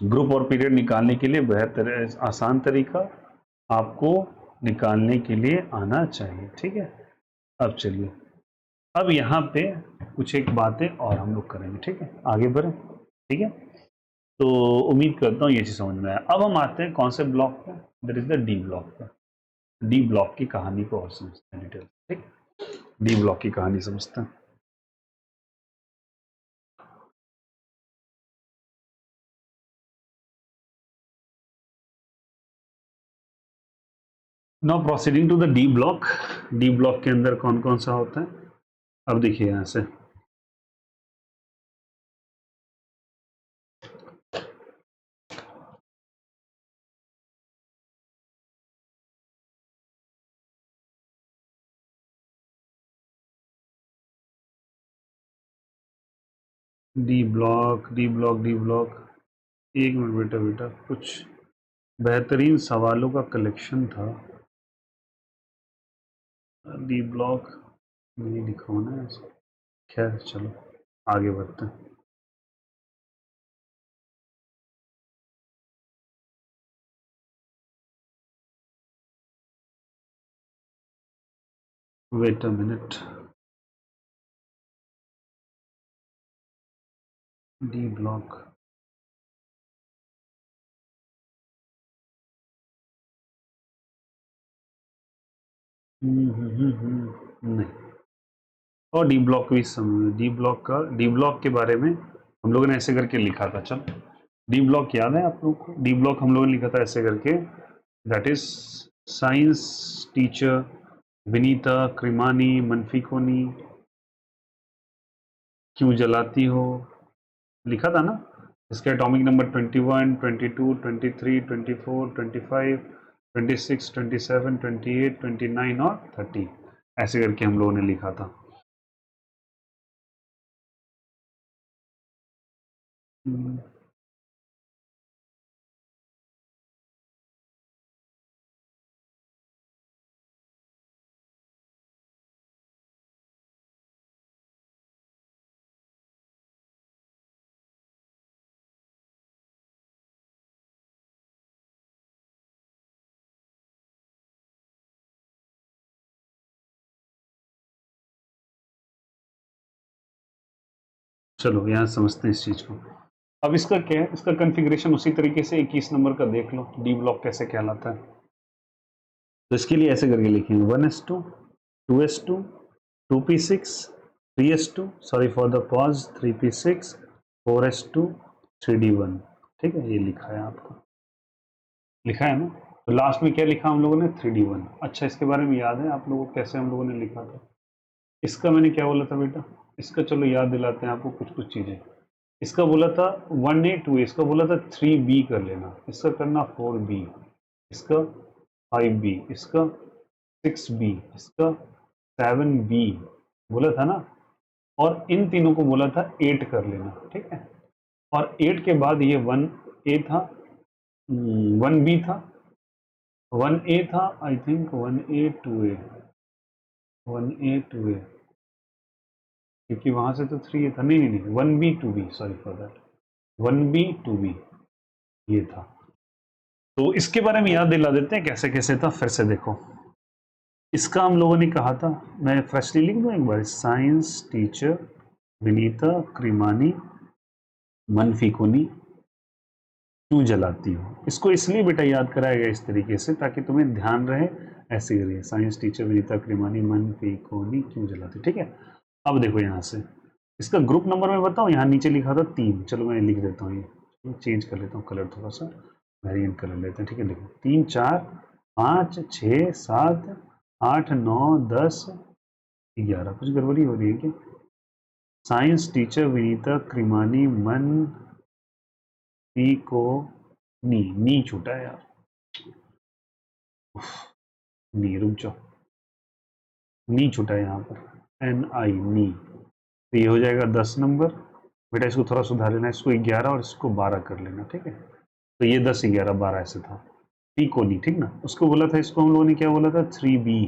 ग्रुप और पीरियड निकालने के लिए बेहतर आसान तरीका आपको निकालने के लिए आना चाहिए, ठीक है। अब चलिए, अब यहाँ पे कुछ एक बातें और हम लोग करेंगे, ठीक है, आगे बढ़े, ठीक है। तो उम्मीद करता हूँ ये चीज़ समझ में आया। अब हम आते हैं कौन से ब्लॉक पे, that is the D block पे। डी ब्लॉक की कहानी को और समझते हैं डिटेल, ठीक, डी ब्लॉक की कहानी समझते हैं। Now proceeding to the D block. D block के अंदर कौन कौन सा होता है, अब देखिए यहाँ से, D block D block D block, एक मिनट बेटा बेटा, कुछ बेहतरीन सवालों का कलेक्शन था। डी ब्लॉक नहीं लिखा होना है, खैर चलो आगे बढ़ते हैं। Wait a minute, D block, नहीं, और डी ब्लॉक भी डी ब्लॉक के बारे में हम लोगों ने ऐसे करके लिखा था, चलो डी ब्लॉक याद है आप लोगों को, डी ब्लॉक हम लोगों ने लिखा था ऐसे करके, that is science teacher Vinita क्रिमानी मनफिकोनी क्यों जलाती हो, लिखा था ना। इसके एटॉमिक नंबर 21, 22, 23, 24, 25, 26, 27, 28, 29 और 30 ऐसे करके हम लोगों ने लिखा था। चलो यहाँ समझते हैं इस चीज को। अब इसका क्या है, इसका कॉन्फ़िगरेशन उसी तरीके से 21 नंबर का देख लो, डी ब्लॉक कैसे कहलाता है। तो इसके लिए ऐसे करके लिखेंगे 1s2, 2s2, 2p6, 3s2, sorry for the pause, 3p6, 4s2, 3d1। ठीक है, ये लिखा है आपको, लिखा है ना। तो लास्ट में क्या लिखा हम लोगों ने, 3d1। अच्छा, इसके बारे में याद है आप लोगों को कैसे हम लोगों ने लिखा था? इसका मैंने क्या बोला था बेटा, इसका चलो याद दिलाते हैं आपको कुछ कुछ चीजें। इसका बोला था 1a 2a, इसका बोला था 3b कर लेना, इसका करना 4b, इसका 5b, इसका 6b, इसका 7b बोला था ना। और इन तीनों को बोला था 8 कर लेना, ठीक है। और 8 के बाद ये 1a था, 1b था, 1a था, I think 1a 2a, 1a 2a, क्योंकि वहां से तो 3 था, नहीं नहीं नहीं, 1b 2b, sorry for that, 1b 2b ये था। तो इसके बारे में याद दिला देते हैं कैसे कैसे था, फिर से देखो। इसका हम लोगों ने कहा था, मैं फ्रेशली लिख दूं एक बार, साइंस टीचर विनीता क्रिमानी मनफिकोनी क्यों जलाती हो। इसको इसलिए बेटा याद कराया गया इस तरीके से ताकि तुम्हें ध्यान रहे, ऐसे करिए, साइंस टीचर विनीता क्रिमानी मनफिकोनी क्यों जलाती, ठीक है। अब देखो यहाँ से इसका ग्रुप नंबर में बताओ, यहाँ नीचे लिखा था 3, चलो मैं लिख देता हूँ, ये चेंज कर लेता हूँ कलर, थोड़ा सा वेरिएंट कलर लेते हैं, ठीक है। देखो 3 4 5 6 7 8 9 10 11, कुछ गड़बड़ी हो रही है क्या? साइंस टीचर विनीता क्रिमानी मन पी को नी छूटा है यार, नी, रुक जाओ, नी छूटा है यहाँ पर, NI नी। तो ये हो जाएगा 10 नंबर बेटा, इसको थोड़ा सुधार लेना, इसको 11 और इसको 12 कर लेना, ठीक है। तो ये 10 11 12 ऐसे था, पी को नी, ठीक ना। उसको बोला था, इसको हम लोगों ने क्या बोला था, 3b,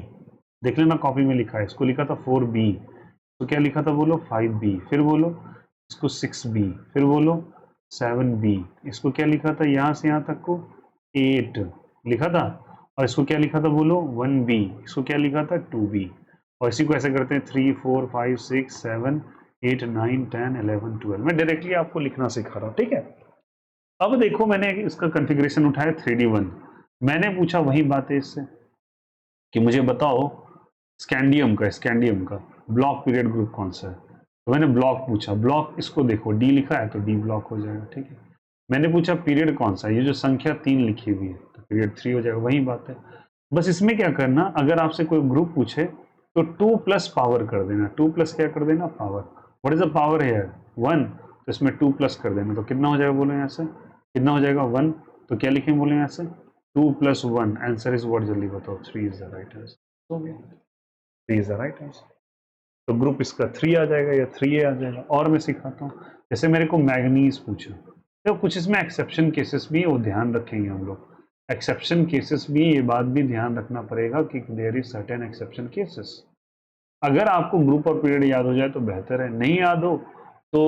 देख लेना कॉपी में लिखा है, इसको लिखा था 4b, तो क्या लिखा था बोलो, 5b, फिर बोलो इसको 6b, फिर बोलो 7b, इसको क्या लिखा था यहाँ से यहाँ तक को 8 लिखा था, और इसको क्या लिखा था बोलो 1b, इसको क्या लिखा था 2b, और इसी को ऐसे करते हैं 3 4 5 6 7 8 9 10 11 12। मैं डायरेक्टली आपको लिखना सिखा रहा हूँ, ठीक है। अब देखो मैंने इसका कॉन्फ़िगरेशन उठाया 3d1, मैंने पूछा वही बात है इससे कि मुझे बताओ स्कैंडियम का ब्लॉक पीरियड ग्रुप कौन सा है। तो मैंने ब्लॉक पूछा, ब्लॉक इसको देखो डी लिखा है तो डी ब्लॉक हो जाएगा, ठीक है। मैंने पूछा पीरियड कौन सा है, ये जो संख्या 3 लिखी हुई है तो पीरियड 3 हो जाएगा, वही बात है। बस इसमें क्या करना, अगर आपसे कोई ग्रुप पूछे तो 2 प्लस पावर कर देना, 2 प्लस क्या कर देना, power. What is the power है 1, तो इसमें 2 प्लस कर देना, तो कितना हो जाएगा बोलो यहाँ से, कितना हो जाएगा 1, तो क्या लिखें बोले यहाँ से 2 प्लस 1, आंसर इज व्हाट, जल्दी बताओ, 3 इज द राइट आंसर, हो गया, 3 इज द राइट आंसर। तो ग्रुप इसका 3 आ जाएगा या 3A आ जाएगा। और मैं सिखाता हूँ, जैसे मेरे को मैग्नीज पूछा, तो कुछ इसमें एक्सेप्शन केसेस भी है, वो ध्यान रखेंगे हम लोग, एक्सेप्शन केसेस भी, ये बात भी ध्यान रखना पड़ेगा कि there is certain exception cases. अगर आपको ग्रुप और पीरियड याद हो जाए तो बेहतर है, नहीं याद हो तो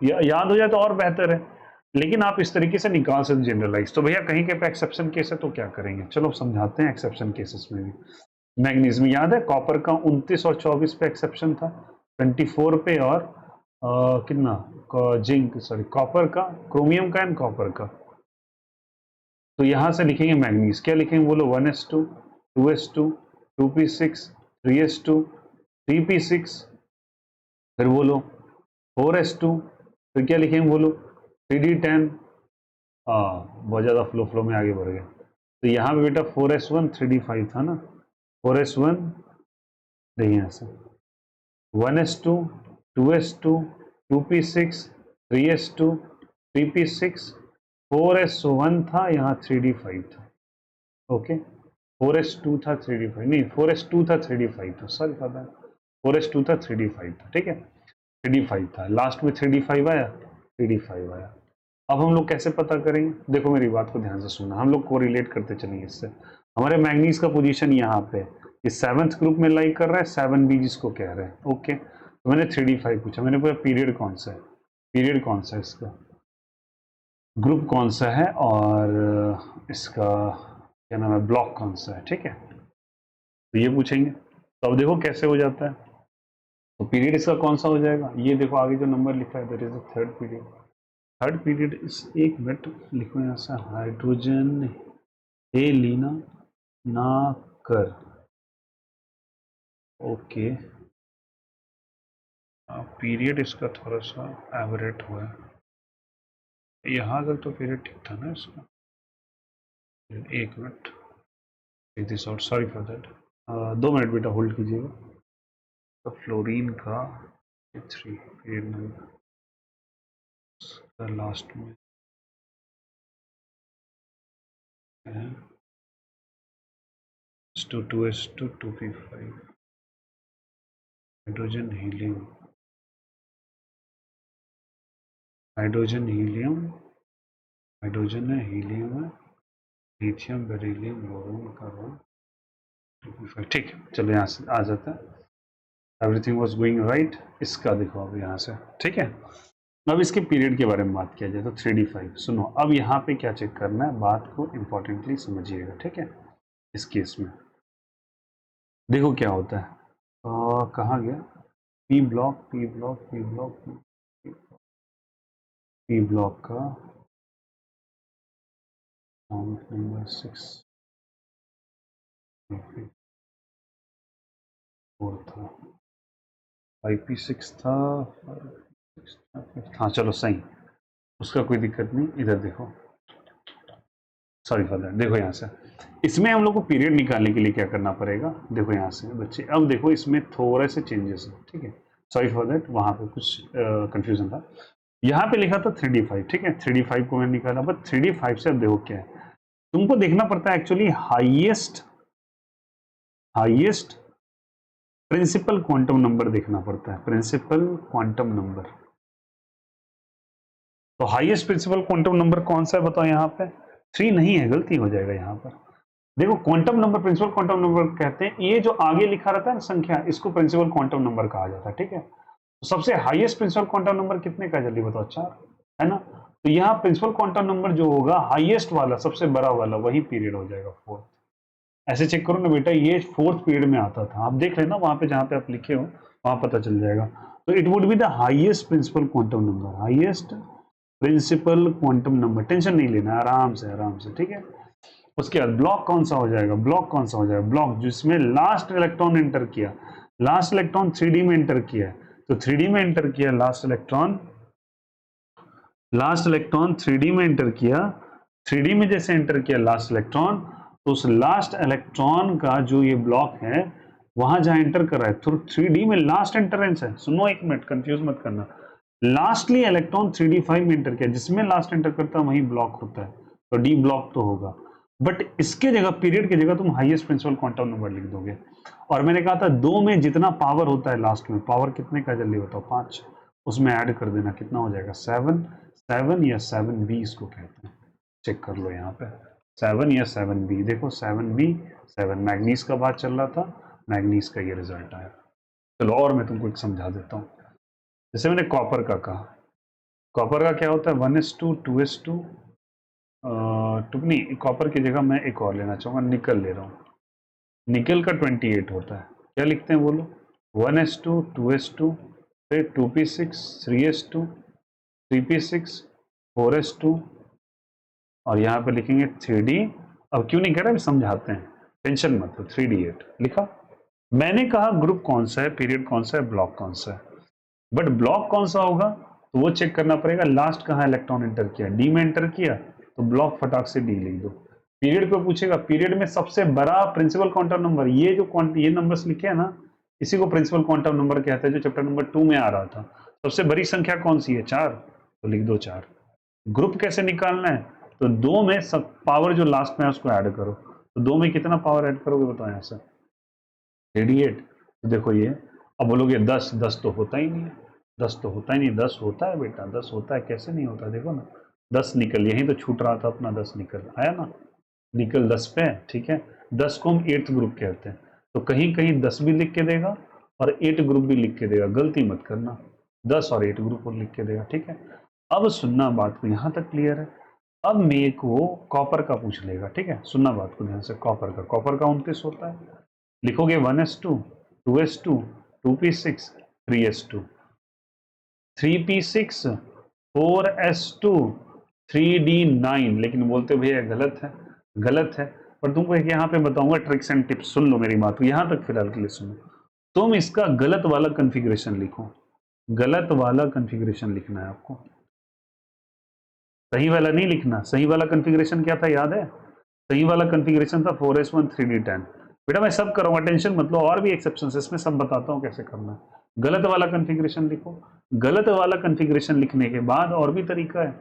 याद हो जाए तो और बेहतर है, लेकिन आप इस तरीके से निकाल सकते जनरलाइज। तो भैया कहीं के पे एक्सेप्शन केस है तो क्या करेंगे, चलो समझाते हैं एक्सेप्शन केसेस में भी। मैग्नीज में याद है कॉपर का 29 और 24 पे एक्सेप्शन था, 24 पे, और कितना जिंक, सॉरी कॉपर का, क्रोमियम का एंड कॉपर का। तो यहां से लिखेंगे मैग्नीज, क्या लिखेंगे बोलो, 1s2, 2s2, 2p6, 3s2, 3p6, फिर बोलो 4s2, फिर क्या लिखेंगे बोलो 3d10। हाँ, बहुत ज़्यादा फ्लो में आगे बढ़ गया, तो यहाँ पे बेटा 4s1 3d5 था ना, 4s1 देखिए यहाँ से 1s2 2s2 2p6 3s2 3p6 4s1 था, यहाँ 3d5 था। ओके 4s2 था 3d5 नहीं 4s2 था 3d5 था, सॉरी फॉर दैट, 4s2 था 3d5 था, ठीक है 3d5 था, लास्ट में 3d5 आया 3d5 आया। अब हम लोग कैसे पता करेंगे, देखो मेरी बात को ध्यान से सुनना, हम लोग कोरिलेट करते चलेंगे इससे। हमारे मैग्नीज का पोजीशन यहाँ पे ये 7th ग्रुप में लाई कर रहा है, 7b जिसको कह रहे हैं। ओके तो मैंने 3d5 पूछा, मैंने पूछा पीरियड कौन सा है, पीरियड कौन सा है इसका, ग्रुप कौन सा है, और इसका क्या नाम है, ब्लॉक कौन सा है, ठीक है तो ये पूछेंगे। तो अब देखो कैसे हो जाता है, तो पीरियड इसका कौन सा हो जाएगा, ये देखो आगे जो नंबर लिखा है that is the third period. Third period इस, एक मिनट लिखो यहाँ से, हाइड्रोजन हेलिना ना कर। ओके पीरियड इसका थोड़ा सा एवरेट हुआ है, यहाँ तक तो पीरियड ठीक था ना इसका, एक minute this out, sorry for that, 2 minute बेटा होल्ड कीजिएगा। तो फ्लोरीन का 3 पीरियड नंबर लास्ट में है S2 2s2 2p5 hydrogen helium, hydrogen helium, hydrogen है हीलियम है lithium beryllium boron carbon 2p5, ठीक है चलो यहाँ से आ जाता है, एवरीथिंग वाज गोइंग राइट। इसका देखो अब यहाँ से, ठीक है अब इसके पीरियड के बारे में बात किया जाए तो 3d5 सुनो, अब यहाँ पे क्या चेक करना है, बात को इंपॉर्टेंटली समझिएगा, ठीक है इस केस में देखो क्या होता है, कहाँ गया, P block P block P block P block का नंबर 6 4 था, 5p6 था, हाँ चलो सही, उसका कोई दिक्कत नहीं। इधर देखो, सॉरी फॉर दैट, देखो यहाँ से इसमें हम लोग को पीरियड निकालने के लिए क्या करना पड़ेगा, देखो यहाँ से बच्चे, अब देखो इसमें थोड़े से चेंजेस हैं, ठीक है सॉरी फॉर दैट, वहाँ पे कुछ कंफ्यूजन था, यहाँ पे लिखा था 3d5, ठीक है 3d5 को मैंने निकाला, बट 3d5 से अब देखो क्या है, तुमको देखना पड़ता है actually highest principal quantum number देखना पड़ता है, प्रिंसिपल क्वांटम नंबर। तो हाईएस्ट प्रिंसिपल क्वांटम नंबर कौन सा है बताओ, यहाँ पे 3 नहीं है, गलती हो जाएगा यहाँ पर, देखो quantum number principal quantum number कहते हैं, ये जो आगे लिखा रहता है ना संख्या, इसको प्रिंसिपल क्वांटम नंबर कहा जाता है, ठीक है तो सबसे हाईएस्ट प्रिंसिपल क्वांटम नंबर कितने का जल्दी बताओ, 4 है ना, तो यहाँ प्रिंसिपल क्वांटम नंबर जो होगा हाईएस्ट वाला, सबसे बड़ा वाला, वही पीरियड हो जाएगा 4th। ऐसे चेक करो ना बेटा, ये 4th पीरियड में आता था, आप देख लेना वहां पे जहां पे आप लिखे हो, वहां पता चल जाएगा। तो it would be the highest principal quantum number, highest principal quantum number, tension नहीं लेना, आराम से, ठीक है। उसके बाद ब्लॉक कौन सा हो जाएगा, ब्लॉक कौन सा हो जाएगा, ब्लॉक जिसमें लास्ट इलेक्ट्रॉन एंटर किया, लास्ट इलेक्ट्रॉन 3D में एंटर किया है, तो 3D में एंटर किया लास्ट इलेक्ट्रॉन 3D में एंटर किया, 3D में जैसे एंटर किया लास्ट इलेक्ट्रॉन, तो उस लास्ट इलेक्ट्रॉन का जो ये ब्लॉक है, वहां जहां एंटर कर रहा है, तो 3D में लास्ट एंटरेंस है, सुनो एक मिनट कंफ्यूज मत करना, लास्टली इलेक्ट्रॉन 3d5 में एंटर किया, जिसमें लास्ट एंटर करता है वही ब्लॉक होता है, तो डी ब्लॉक तो होगा, बट इसके जगह पीरियड की जगह तुम हाईएस्ट प्रिंसिपल क्वांटम नंबर लिख दोगे। और मैंने कहा था 2 में जितना पावर होता है लास्ट में, पावर कितने का जल्दी बताओ, 5, उसमें ऐड कर देना, कितना हो जाएगा 7 या 7b इसको कहते हैं, चेक कर लो यहाँ पे 7 या 7b, देखो 7b 7, मैग्नीज का बात चल रहा था, मैग्नीज का ये रिजल्ट आया। चलो और मैं तुमको एक समझा देता हूँ, जैसे मैंने कॉपर का कहा, कॉपर का क्या होता है 1s2 2s2 नहीं, कॉपर की जगह मैं एक और लेना चाहूंगा, निकल ले रहा हूँ, निकल का 28 होता है, क्या लिखते हैं बोलो, 1s2 2s2 फिर 2p6 3s2 3p6 4s2 और यहाँ पे लिखेंगे 3d, अब क्यों नहीं कह रहे समझाते हैं, टेंशन मत लो, 3d8 लिखा। मैंने कहा ग्रुप कौन सा है, पीरियड कौन सा है, ब्लॉक कौन सा है, बट ब्लॉक कौन सा होगा तो वो चेक करना पड़ेगा, लास्ट कहाँ इलेक्ट्रॉन एंटर किया, डी में एंटर किया तो ब्लॉक फटाक से डी लिख दो, पीरियड पे पूछेगा, पीरियड में सबसे बड़ा प्रिंसिपल क्वांटम नंबर, ये जो ये नंबर्स लिखे हैं ना, इसी को प्रिंसिपल क्वांटम नंबर कहते हैं, जो चैप्टर नंबर 2 में आ रहा था। सबसे बड़ी संख्या कौन सी है? 4, तो लिख दो 4। ग्रुप कैसे निकालना है? तो 2 में सब पावर जो लास्ट में है उसको ऐड करो, तो 2 में कितना पावर ऐड करोगे बताओ यहाँ से? 88। तो देखो ये, अब बोलोगे 10, 10 तो होता ही नहीं है, 10 तो होता ही नहीं, 10 होता है बेटा, 10 होता है, कैसे नहीं होता? देखो ना, 10 निकल, यहीं तो छूट रहा था अपना, 10 निकल आया ना, निकल 10 पे, ठीक है। 10 को हम 8th ग्रुप कहते हैं, तो कहीं कहीं 10 भी लिख के देगा और 8 ग्रुप भी लिख के देगा, गलती मत करना, 10 और 8 ग्रुप और लिख के देगा, ठीक है। अब सुनना बात को, यहाँ तक क्लियर है। अब मेरे को कॉपर का पूछ लेगा, ठीक है, सुनना बात को ध्यान से। कॉपर का 29 होता है, लिखोगे 1s2, 2s2, 2p6, 3s2, 3p6, 4s2, 3d9, लेकिन बोलते भैया गलत है, गलत है। पर तुमको एक यहाँ पे बताऊंगा ट्रिक्स एंड टिप्स, सुन लो मेरी बात को, यहाँ तक फिलहाल के लिए सुनो। तुम इसका गलत वाला कॉन्फ़िगरेशन लिखो, गलत वाला कॉन्फ़िगरेशन लिखना है आपको, सही वाला नहीं लिखना। सही वाला कॉन्फ़िगरेशन क्या था याद है? सही वाला कॉन्फ़िगरेशन था 4s1 3d10। बेटा मैं सब करूंगा, टेंशन मत लो, और भी एक्सेप्शंस इसमें सब बताता हूँ कैसे करना है। गलत वाला कॉन्फ़िगरेशन लिखो। गलत वाला कॉन्फ़िगरेशन लिखने के बाद और भी तरीका है।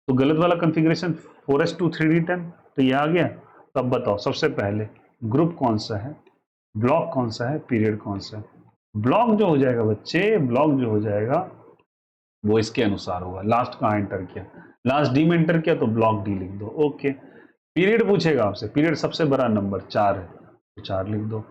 तो गलत वाला कॉन्फ़िगरेशन 4s2 3d10, तो ये आ गया। तब बताओ सबसे पहले ग्रुप कौन सा है, ब्लॉक कौन सा है, पीरियड कौन सा है। ब्लॉक जो हो जाएगा बच्चे, ब्लॉक जो हो जाएगा वो इसके अनुसार होगा। लास्ट कहाँ एंटर किया? लास्ट डी में एंटर किया, तो ब्लॉक डी लिख दो, ओके। पीरियड पूछेगा आपसे, पीरियड सबसे बड़ा नंबर 4 है, तो 4 लिख दो।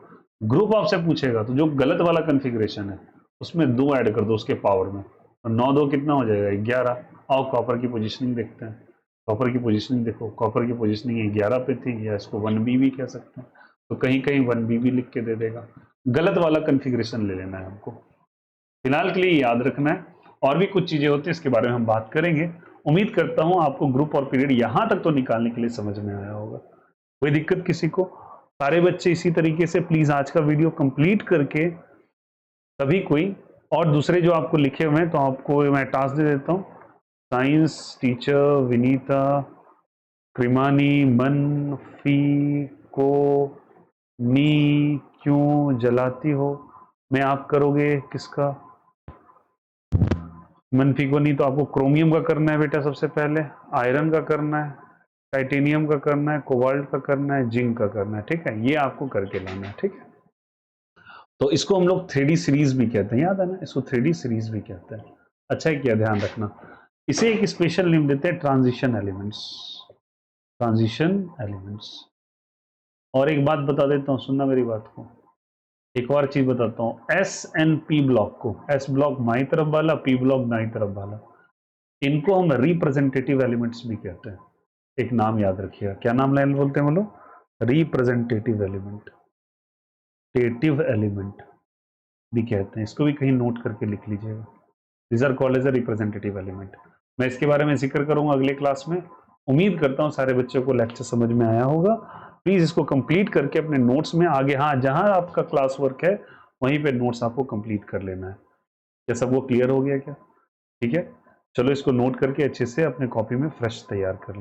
ग्रुप आपसे पूछेगा, तो जो गलत वाला कॉन्फ़िगरेशन है उसमें 2 ऐड कर दो उसके पावर में, और 9 2 कितना हो जाएगा? 11। आओ कॉपर की पोजीशनिंग देखते हैं। कॉपर की पोजीशनिंग देखो, कॉपर की पोजीशनिंग 11 पे थी, या इसको 1b भी कह सकते हैं, तो कहीं कहीं 1b भी लिख के दे देगा। गलत वाला कॉन्फ़िगरेशन ले लेना है हमको, फिलहाल के लिए याद रखना है। और भी कुछ चीजें होती हैं, इसके बारे में हम बात करेंगे। उम्मीद करता हूं आपको ग्रुप और पीरियड यहां तक तो निकालने के लिए समझ में आया होगा। कोई दिक्कत किसी को? सारे बच्चे इसी तरीके से प्लीज आज का वीडियो कंप्लीट करके सभी कोई, और दूसरे जो आपको लिखे हुए हैं तो आपको मैं टास्क दे देता हूं। साइंस टीचर विनीता क्रिमानी मनफी को नी क्यों जलाती हो, मैं आप करोगे किसका? मनफी को नहीं, तो आपको क्रोमियम का करना है बेटा सबसे पहले, आयरन का करना है, टाइटेनियम का करना है, कोबाल्ट का करना है, जिंक का करना है, ठीक है। ये आपको करके लाना है, ठीक है। तो इसको हम लोग 3D सीरीज भी कहते हैं, याद है ना, इसको 3D सीरीज भी कहते हैं। अच्छा है, क्या ध्यान रखना। इसे एक स्पेशल नेम देते हैं ट्रांजिशन एलिमेंट्स, ट्रांजिशन एलिमेंट्स। और एक बात बता देता हूँ, सुनना मेरी बात को, एक और चीज बताता हूँ। एस एंड पी ब्लॉक को, एस ब्लॉक बाई तरफ वाला, पी ब्लॉक दाई तरफ वाला, इनको हम रिप्रेजेंटेटिव एलिमेंट्स भी कहते हैं। एक नाम याद रखिएगा, क्या नाम बोलते हैं बोलो? रिप्रेजेंटेटिव एलिमेंट, टेटिव एलिमेंट भी कहते हैं, इसको भी कहीं नोट करके लिख लीजिएगा। This are called as a representative element. मैं इसके बारे में जिक्र करूंगा अगले क्लास में। उम्मीद करता हूं सारे बच्चों को लेक्चर समझ में आया होगा। प्लीज इसको कंप्लीट करके अपने नोट्स में आगे, हाँ जहां आपका क्लास वर्क है वहीं पे नोट्स आपको कंप्लीट कर लेना है। क्या सबको क्लियर हो गया क्या? ठीक है, चलो इसको नोट करके अच्छे से अपने कॉपी में फ्रेश तैयार कर